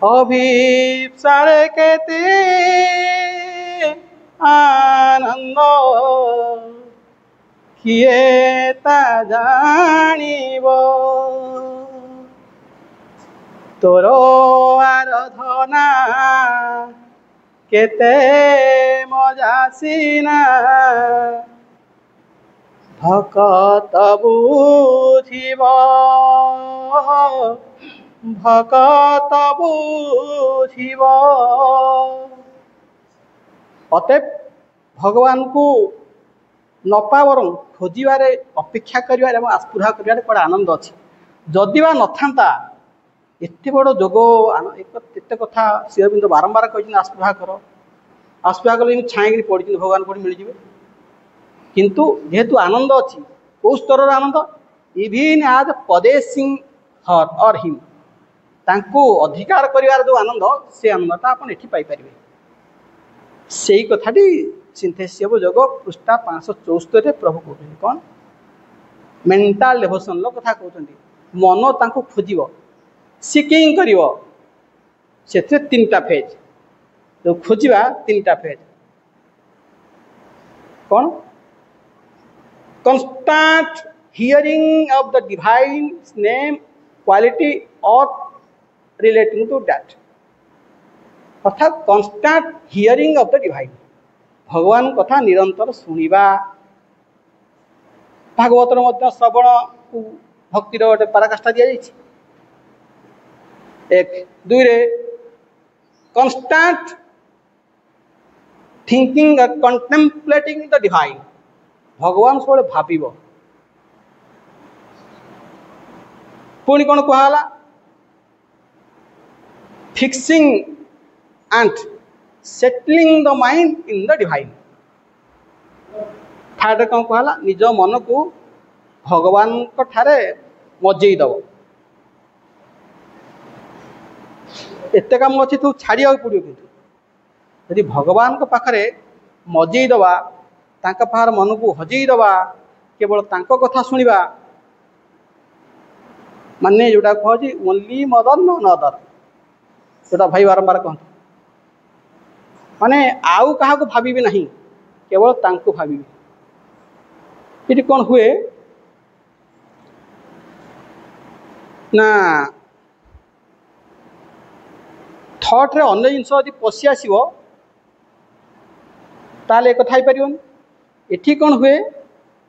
अभिप्सारे केते आनंद किए ता जानिब तोर आराधना केते मजासीना भकत बुझिब भकत बुझिब। अतएव भगवान को न पावर खोजारे अपेक्षा कर आस्पृहा कर बड़ा आनंद अच्छी जदि बा नथा एत बड़ जोग एत कथा श्री अरविंद बारंबार कहते आस्पृहा कर आस्पृहा कले छाई पड़ी भगवान को मिलଯିवे किंतु जेहेतु आनंद अच्छी कौ स्तर आनंद इविन आज पदेसिंग हर और हिम तांको अधिकार करिवार जो आनंद से आनंदटा आपन एठी पाई परिबे सेही कथाटी सिंथेसिस जोग पृष्ठा 574 रे प्रभु कहते कौन मेंटल डेवोशन लो कथा कहते मन तांको खोजिबो सिकिंग करिवो से तीनटा फेज जो खोजिबा तीनटा फेज कौन constant hearing of the divine's name quality or relating to that अर्थात constant hearing of the divine भगवान कथा निरंतर सुनिबा भागवतर मध्य श्रवण को भक्तिर गोटे पराकाष्ठा दि जाइए। एक दुई रे constant thinking contemplating the divine, भगवान सब भाव। पुणी कौन कहला fixing and settling the mind in the divine. Third कौन कहला निज मन को भगवान ठारे मजेई दब। एत कम अच्छी तू छाड़ा पड़ो, कि यदि भगवान पाखरे मजेई दबा पाखर मन को हजेई दबा केवल तांको कथा शुणा माने जोटा कहे ओनली मदर नो नदर, जोटा भाई बारंबार कहते माने आउ क्या भावी नहीं केवल तांको भावी। ये कौन हुए ना थॉट रे अन्य जिनस यदि पशि आसो ताले एक कथा पार। एठी कौन हुए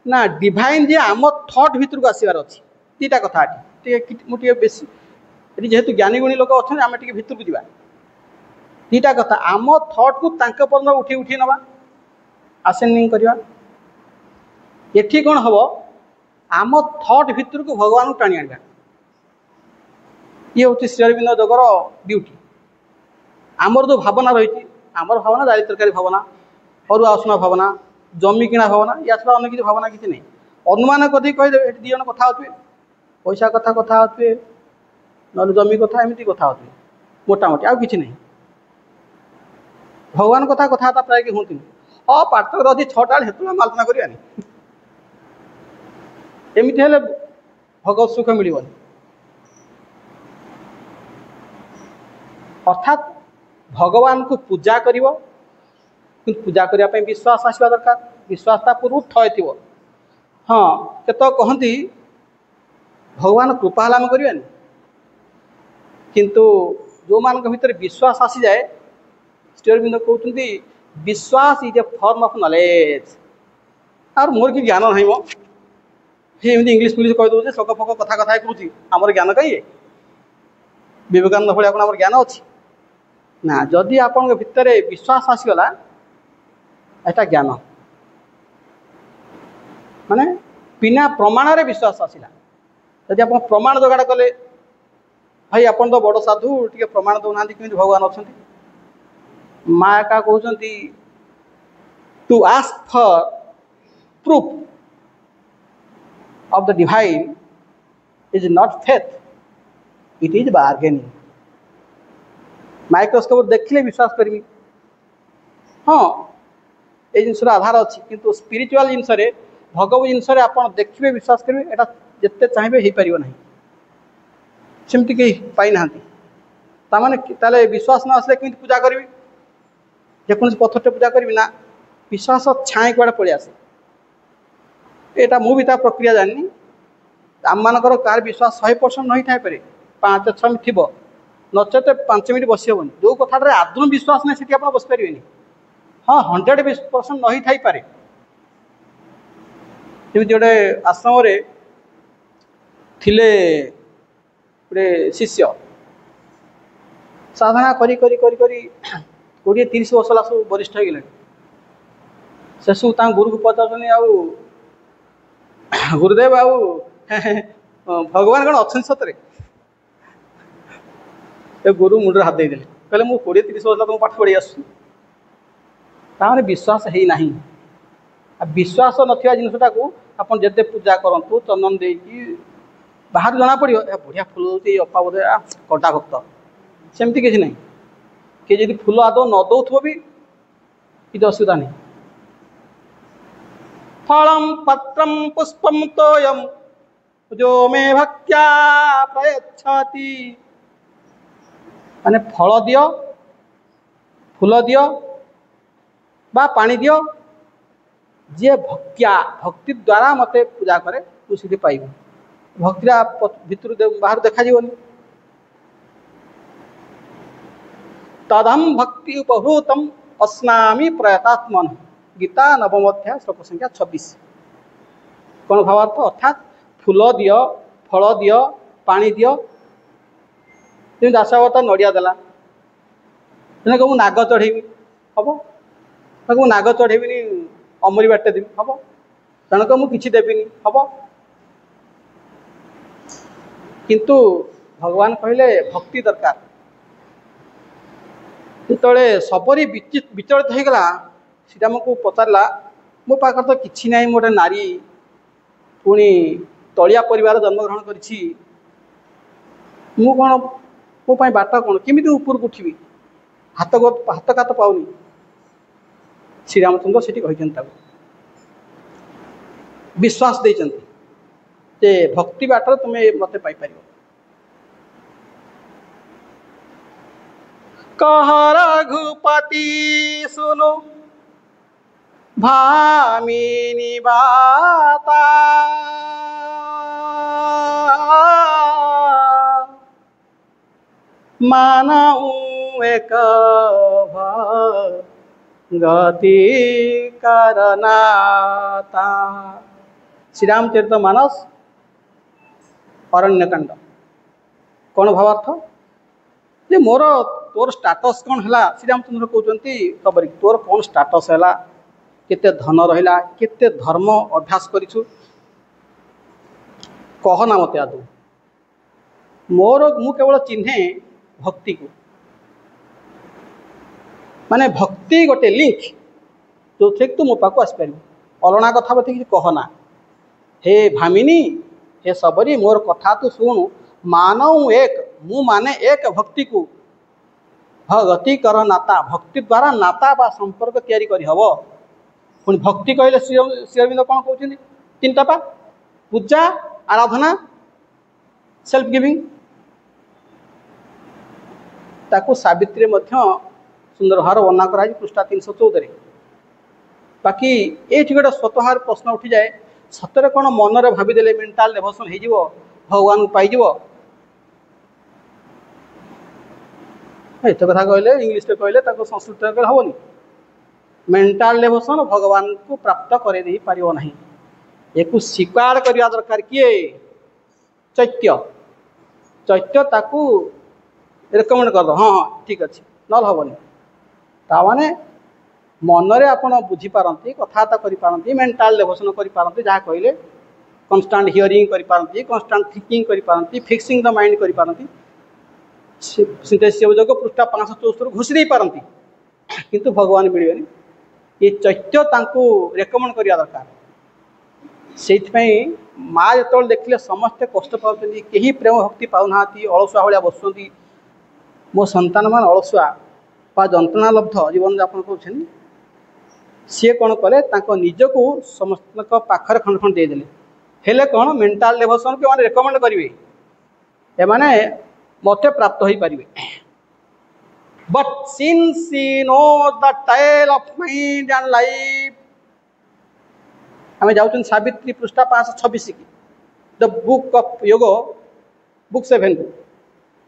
ना डिवाइन जे आम थॉट भितर को आसबार अच्छी दीटा कथा मुझे बेसी जेहेतु ज्ञानी गुणी लोक अच्छा आम टे भितर को जा दीटा कथा आम थॉट को तांके पर्यंत उठी उठी नवा आसेंडिंग करवा। एठी कौन हम आम थॉट भितर को भगवान को टाणी आना, ये हूँ श्री अरविंद जगर ड्यूटी। आमर जो भावना रही आमर भावना दाली तरकारी भावना, अरुआ असुना भावना, जमी किणा भावना, या छड़ा अन्य किसी भावना किसी नहीं। अनुमान कथी कहीदे दी जन कथा होते पैसा कथा कथा होते ना जमी कथा एमती कथा होते मोटामोटी आउ कि नहीं। भगवान कथा कथा प्राय कि हूँ हाँ पार्थ अच्छी छटा हेतु आलोचना करानी एमती हेले भगवत सुख मिलबनी। अर्थात भगवान को पूजा कर पूजा करने विश्वास आसवा दरकार। विश्वास पूर्व थय थी हाँ केत कहती भगवान कृपा आम करानी किंतु जो मान भीतर विश्वास आसी जाए श्री अरविंद कहते विश्वास is a form of knowledge. और मोर कि ज्ञान नहीं मो एमती इंग्लीश फिंग्लीश कहीदे शोक फोक कथा कथा करुँच आमर ज्ञान कहीं विवेकानंद भाई आम ज्ञान अच्छी ना। जदि आपण भितर विश्वास आसीगला एटा ज्ञान माने बिना प्रमाण रे विश्वास आसला। यदि आप प्रमाण जोगाड़ कले भाई आपन तो बड़ साधु टे प्रमाण दौना कि भगवान अच्छा माँ का कहते to ask for proof of the divine is not faith it is bargaining. Microscope देखले विश्वास करी हाँ ये जिनस आधार अच्छी किंतु स्पिरिचुअल जिनस भगवत जिनस आप देखिए विश्वास करेंगे एटा जिते चाहिए हो पार ना सेमती कहीं पाई ना ताले विश्वास न आसले कि पूजा करी जेको पत्थरटे पूजा करी ना विश्वास छाई कड़े पलि आसे। यहाँ मुझे ता प्रक्रिया जानी आम मानकर कार विश्वास 100% नहीं थाई पारे 5-6 मिनट थी नचेत 5 मिनट बस हेनी जो कथा आदौ विश्वास नहीं से आप बसपारे हाँ 100% नहीं थाई पारे। जमी गोटे आश्रम थिले गोटे शिष्य साधना करी करी करी करी 20-30 वर्ष ला सब वरिष्ठ हो गले से सब गुरु को पचार आउ गुरुदेव आउ भगवान कौन अच्छा सतरे गुरु मुंडे हाथ देदेले कहले मु 20-30 वर्ष तुम पाठ पढ़ी आसुनी विश्वास है ना। विश्वास नथिया जिनसटा को आप जिते पूजा करूँ चंदन दे बाहर जना पड़ो बढ़िया फूल होती अपा बोधे कटा भक्त सेमती किसी ना कि जब फूल आदौ न दौथ भी किसी असुविधा नहीं। फलम पत्रम पुष्पम तोयम जो मे भक्त्या प्रयच्छति माने फल दियो फूल दियो बा पानी दियो जे भक्त्या भक्ति द्वारा मते पूजा करे तू सीधे पाइबू भक्तिरा भितर बाहर देखा जीवनी। तदम भक्ति उपभूतम अस्नामी प्रयतात्मन गीता 9th अध्याय श्लोक संख्या 26। କ'ଣ ଭାବାର୍ଥ ଅର୍ଥାତ୍ ଫୁଲ ଦିଅ, ଫଳ ଦିଅ, ପାଣି ଦିଅ। ଯେମିତି ଦାସାବତାର ନଡ଼ିଆ ଦେଲା, ତେଣୁ ମୁଁ ନାଗ ଚଢ଼େଇବି, ହେବ। ତାକୁ ମୁଁ ନାଗ ଚଢ଼େଇବିନି, ଅମରି ବାଟେ ଦେବି, ହେବ। ତେଣୁକ ମୁଁ କିଛି ଦେବିନି, ହେବ। କିନ୍ତୁ ଭଗବାନ କହିଲେ ଭକ୍ତି ଦରକାର। ଯେତେବେଳେ ସବରୀ ବିଚଳିତ ହୋଇଗଲା, ଶ୍ରୀରାମକୁ ପଚାରିଲା, ମୋ ପାଖରେ ତ କିଛି ନାହିଁ, ମୁଁ ଗୋଟେ ନାରୀ, ପୁଣି ତଳିଆ ପରିବାର ଜନ୍ମଗ୍ରହଣ କରିଛି, ମୁଁ କ'ଣ, ମୋ ପାଇଁ ବାଟ କ'ଣ, କେମିତି ଉପରକୁ ଉଠିବି, ହାତ କାତ ପାଉନି। ଶ୍ରୀରାମଚନ୍ଦ୍ର ସେଠି କହିଛନ୍ତି, ତାକୁ ବିଶ୍ୱାସ ଦେଇଛନ୍ତି ଯେ ଭକ୍ତି ବାଟରେ ତୁମେ ମୋତେ ପାଇପାରିବ। କହ ରଘୁପତି ଶୁଣୁ ଭାମିନୀ ବାତା, ମାନଉ ଏକ ଗତି କରନାତା। ଶ୍ରୀରାମଚରିତ ମାନସ ଅରଣ୍ୟକାଣ୍ଡ। କ'ଣ ଭାବାର୍ଥ ଯେ ତୋର ଷ୍ଟାଟସ୍ କ'ଣ ହେଲା? ଶ୍ରୀରାମଚନ୍ଦ୍ର କହୁଛନ୍ତି ସବରୀ, ତୋର କ'ଣ ଷ୍ଟାଟସ୍ ହେଲା, କେତେ ଧନ ରହିଲା, କେତେ ଧର୍ମ ଅଭ୍ୟାସ କରିଛୁ, କହନା ମୋତେ ଆଦୌ। ମୁଁ କେବଳ ଚିହ୍ନେ ଭକ୍ତିକୁ, ମାନେ ଭକ୍ତି ଗୋଟେ ଲିଙ୍କ ଯେଉଁଥିରେ ତୁ ମୋ ପାଖକୁ ଆସିପାରିବୁ। ଅଲଣା କଥା ମୋତେ କିଛି କହନା। ହେ ଭାମିନୀ, ହେ ସବରୀ, ମୋର କଥା ତୁ ଶୁଣୁ। ମାନଉ ଏକ, ମୁଁ ମାନେ ଏକ ଭକ୍ତିକୁ, ଭଗତି କର ନାତା, ଭକ୍ତି ଦ୍ୱାରା ନାତା ବା ସମ୍ପର୍କ ତିଆରି କରିହେବ। ପୁଣି ଭକ୍ତି କହିଲେ ଶ୍ରୀ ଅରବିନ୍ଦ କ'ଣ କହୁଛନ୍ତି? ତିନିଟା ପା, ପୂଜା, ଆରାଧନା, ସେଲ୍ଫ ଗିଭିଂ। ତାକୁ ସାବିତ୍ରୀ ମଧ୍ୟ ସୁନ୍ଦର ଭାବରେ ବର୍ଣ୍ଣନା କରାଯାଇଛି ପୃଷ୍ଠା 314ରେ। ବାକି ଏଇଠି ଗୋଟେ ସ୍ୱତଃ ପ୍ରଶ୍ନ ଉଠିଯାଏ, ସତରେ କ'ଣ ମନରେ ଭାବିଦେଲେ ମେଣ୍ଟାଲ ଡେଭୋସନ୍ ହେଇଯିବ, ଭଗବାନଙ୍କୁ ପାଇଯିବ? ଏତେ କଥା କହିଲେ, ଇଂଲିଶରେ କହିଲେ, ତାକୁ ସଂସ୍କୃତରେ କହିଲେ ହେବନି। ମେଣ୍ଟାଲ ଡେଭୋସନ୍ ଭଗବାନଙ୍କୁ ପ୍ରାପ୍ତ କରାଇ ଦେଇପାରିବ ନାହିଁ। ଏକୁ ସ୍ୱୀକାର କରିବା ଦରକାର କିଏ? ଚୈତ୍ୟ ତାକୁ ରେକମେଣ୍ଡ କରିଦେବ, ହଁ ହଁ ଠିକ୍ ଅଛି, ନହେଲେ ହେବନି। ତାମାନେ ମନରେ ଆପଣ ବୁଝିପାରନ୍ତି, କଥାବାର୍ତ୍ତା କରିପାରନ୍ତି, ମେଣ୍ଟାଲ ଡେଭୋସନ୍ କରିପାରନ୍ତି, ଯାହା କହିଲେ କନଷ୍ଟାଣ୍ଟ ହିୟରିଂ କରିପାରନ୍ତି, କନଷ୍ଟାଣ୍ଟ ଥିଙ୍କିଂ କରିପାରନ୍ତି, ଫିକ୍ସିଂ ଦ ମାଇଣ୍ଡ କରିପାରନ୍ତି, ଯୋଗ ପୃଷ୍ଠା 564 ଘୋଷି ଦେଇପାରନ୍ତି, କିନ୍ତୁ ଭଗବାନ ମିଳିବେନି। ଏ ଚୈତ୍ୟ ତାଙ୍କୁ ରେକମେଣ୍ଡ କରିବା ଦରକାର। ସେଇଥିପାଇଁ ମା ଯେତେବେଳେ ଦେଖିଲେ ସମସ୍ତେ କଷ୍ଟ ପାଉଛନ୍ତି, କେହି ପ୍ରେମ ଭକ୍ତି ପାଉନାହାନ୍ତି, ଅଳସୁଆ ଭଳିଆ ବସୁଛନ୍ତି, ମୋ ସନ୍ତାନମାନେ ଅଳସୁଆ ବା ଯନ୍ତ୍ରଣାଲବ୍ଧ ଜୀବନଯାପନ କରୁଛନ୍ତି, ସିଏ କ'ଣ କଲେ, ତାଙ୍କ ନିଜକୁ ସମସ୍ତଙ୍କ ପାଖରେ ଖଣ୍ଡ ଖଣ୍ଡ ଦେଇଦେଲେ। ହେଲେ କ'ଣ, ମେଣ୍ଟାଲ ଡେଭୋସନ୍କୁ ଏମାନେ ରେକମେଣ୍ଡ କରିବେ, ଏମାନେ ମୋତେ ପ୍ରାପ୍ତ ହୋଇପାରିବେ। But since she knows the tale of mind and life, ଆମେ ଯାଉଛନ୍ତି ସାବିତ୍ରୀ ପୃଷ୍ଠା 526 କି, the book of Yoga book 7।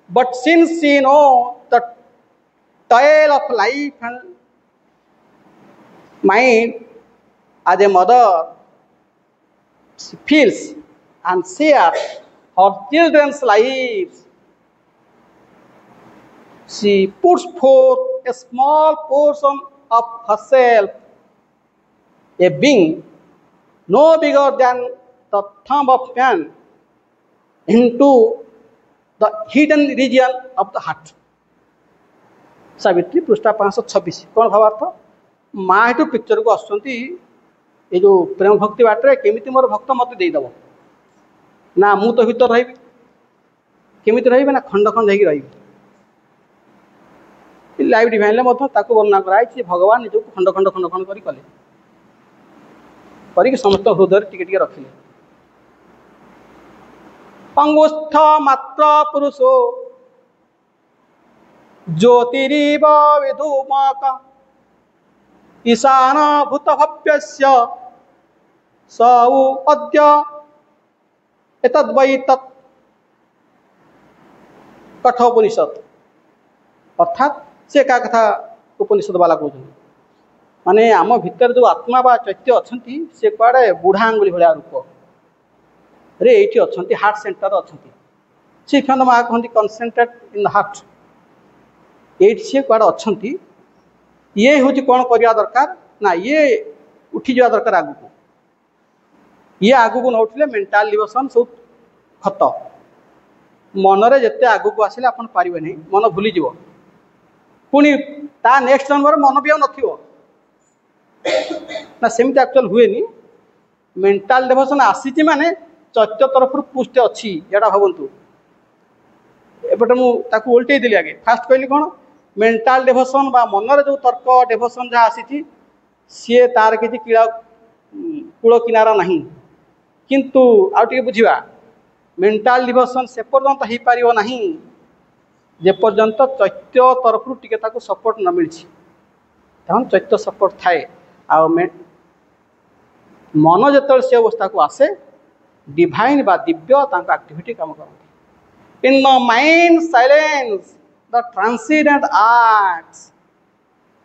But since she know the tale of life and mind, as a mother, she feels and shares her children's lives. She puts forth a small portion of herself, a being no bigger than the thumb of man, into the hidden region of the heart. Savitri ପୃଷ୍ଠା 526। କ'ଣ ଭାବାର୍ଥ? ମା ଏଠୁ ପିକ୍ଚରକୁ ଆସୁଛନ୍ତି, ଏ ଯେଉଁ ପ୍ରେମ ଭକ୍ତି ବାଟରେ କେମିତି ମୋର ଭକ୍ତ ମୋତେ ଦେଇଦେବ ନା, ମୁଁ ତ ଭିତରେ ରହିବି। କେମିତି ରହିବି ନା, ଖଣ୍ଡ ଖଣ୍ଡ ହେଇକି ରହିବି। ଲାଇଭ୍ ଡିଭାଇନ୍ରେ ମଧ୍ୟ ତାକୁ ବର୍ଣ୍ଣନା କରାଯାଇଛି, ଭଗବାନ ନିଜକୁ ଖଣ୍ଡ ଖଣ୍ଡ ଖଣ୍ଡ ଖଣ୍ଡ କଲେ, କରିକି ସମସ୍ତ ହୃଦୟରେ ଟିକେ ଟିକେ ରଖିଲେ। ଅଙ୍ଗୁଷ୍ଠ ମାତ୍ର ପୁରୁଷ ଜ୍ୟୋତିରିବ ବିଧୂମକ ଈଶାନ ଭୂତ ଭବ୍ୟସ୍ୟ ସଉ ଅଦ୍ୟ ଏତଦ୍ବୈ ତତ୍ କଠୋପନିଷଦ। ଅର୍ଥାତ୍ ସେ କାହା କଥା ଉପନିଷଦ ବାଲା କହୁଛନ୍ତି, ମାନେ ଆମ ଭିତରେ ଯେଉଁ ଆତ୍ମା ବା ଚୈତ୍ୟ ଅଛନ୍ତି, ସେ କୁଆଡ଼େ ବୁଢ଼ା ଆଙ୍ଗୁଳି ଭଳିଆ ରୂପ, रे ये अच्छा हार्ट सेंटर अच्छा श्रीखंड माँ कहते कनसेंट्रेट इन द हार्ट ये सी कड़े अच्छा ये हूँ कौन करवा दरकार ना ये उठी जा दरकार आगू ये आगू न उठिले मेंटाल डिवोशन सब खत मनरे जिते आगू आसिले आप पारे नहीं मन भूली जीव पुणी ता नेक्स्ट जन्म मन भी नथिबो ना सेमती एक्चुअल हुए नी मेंटाल डिवोशन आसी माने चैत्य तरफ पुष्ट अच्छी एटा भावतु एपटे मुझे उल्टे देली आगे फास्ट कहली कौन मेंटाल डिवोशन बा मनरे जो तर्क डिवोशन जहाँ आसी सी तार किसी कीड़ा कूल किनारा नहीं किंतु आउटे बुझा मेंटाल डिवोशन से पर्यंत हो पार नहीं जे पर्यंत चैत्य तरफ टिके सपोर्ट न मिली तहन चैत्य सपोर्ट थाए आ मन जो से अवस्था को आसे डिवाइन बा दिव्य एक्टिविटी काम करती in the mind silence the transcendent acts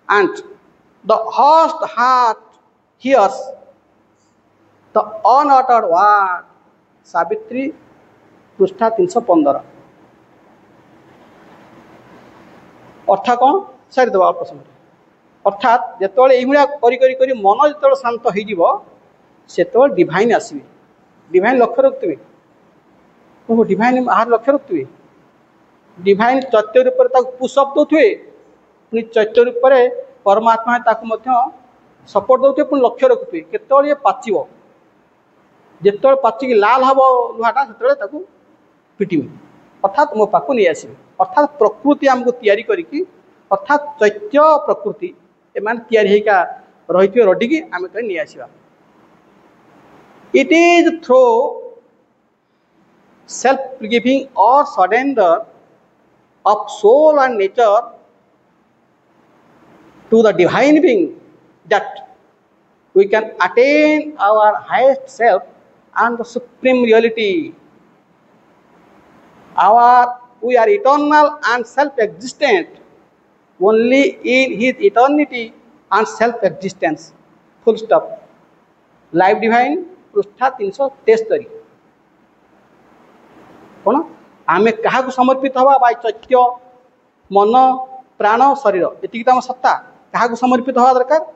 and the hushed heart hears the unuttered word Savitri पृष्ठा 315 अर्थात कौन सारी देवा प्रसंग अर्थात जिते ये मन जो शांत हो डिवाइन आसवे डिवाइन लक्ष्य रखुवे ओह डिवाइन आहार लक्ष्य रखुवे डिवाइन चैत्य रूप से पुषअप दौथे पुणी चैत्य रूप से परमात्मा सपोर्ट दौथे पुणी लक्ष्य रखुवे केतल ये पाचिब जिते पाचिक लाल हम लुहाटा से पिटे अर्थात मो पाक नहीं आसवे अर्थात प्रकृति आमको तैयारी करी अर्थात चैत्य प्रकृति एम तैयारीका रही रडिकी आम कहीं नहीं आसवा it is through self giving और surrender of soul and nature to the divine being that we can attain our highest self and the supreme reality. We are eternal and self-existent only in His eternity and self-existence. Full stop. Life Divine पृष्ठा 373 कौन आमे क्या समर्पित हवा bye चैत्य मन प्राण शरीर ये तो आम सत्ता क्या समर्पित हवा दरकार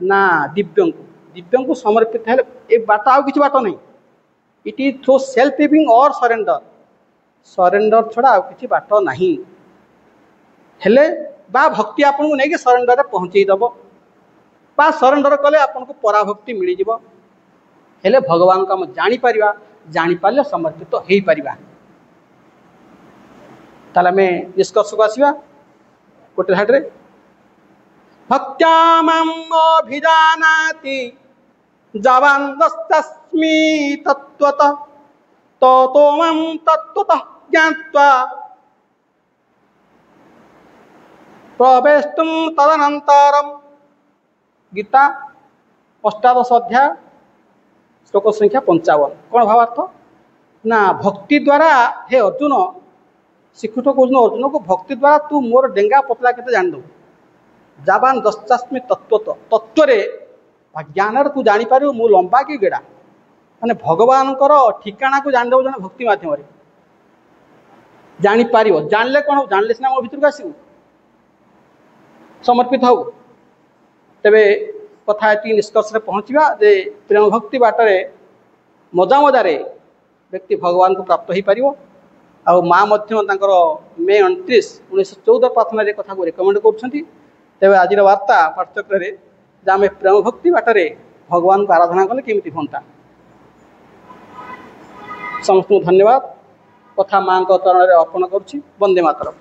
ना दिव्य को समर्पित है ये बाट आउ कि बाट नहीं it is through self giving और सरेंडर छड़ा आउ कि बाट नहीं हेले बा भक्ति आपन को नहीं सरेंडर रे पहुँचे दब बा सरेंडर कले आपन को पराभक्ति मिल जाव हेले भगवान को आम जानीपारे समर्पित तो हो पार ताले में निष्कर्ष को आसवा गोटे हाटे भक्त्या माभिजानाति जवान्दस्मि तत्त्वतः ततो मां तत्त्वतः ज्ञात्वा प्रवेष्टुं तदनन्तरं गीता 8 अध्याय श्लोक संख्या 55 कौन भावार्थ ना भक्ति द्वारा हे अर्जुन श्रीकृष्ण कहते अर्जुन को भक्ति द्वारा तू मोर डेंगा पतला के जान दो जाबान दस्तास्मि तत्व ज्ञान तू जापर मु लंबा कि गेड़ा माने भगवान ठिकाना को जान दो जन भक्ति मध्यम जापर जानले कौन जानले सीना मो भर को आसू समर्पित हो तेरे कथा निष्कर्ष पहुँचा जे प्रेम भक्ति बाटर मजा मजारे व्यक्ति भगवान को प्राप्त हो पार आ माँ मे 29 1914 प्रार्थना कथा को रेकमेंड कर आज वार्ता पाठचक्र आम प्रेम भक्ति बाटर भगवान को आराधना कले केमी हाँ समस्त धन्यवाद कथा माँ चरण में अर्पण करुँच वंदे मातरम।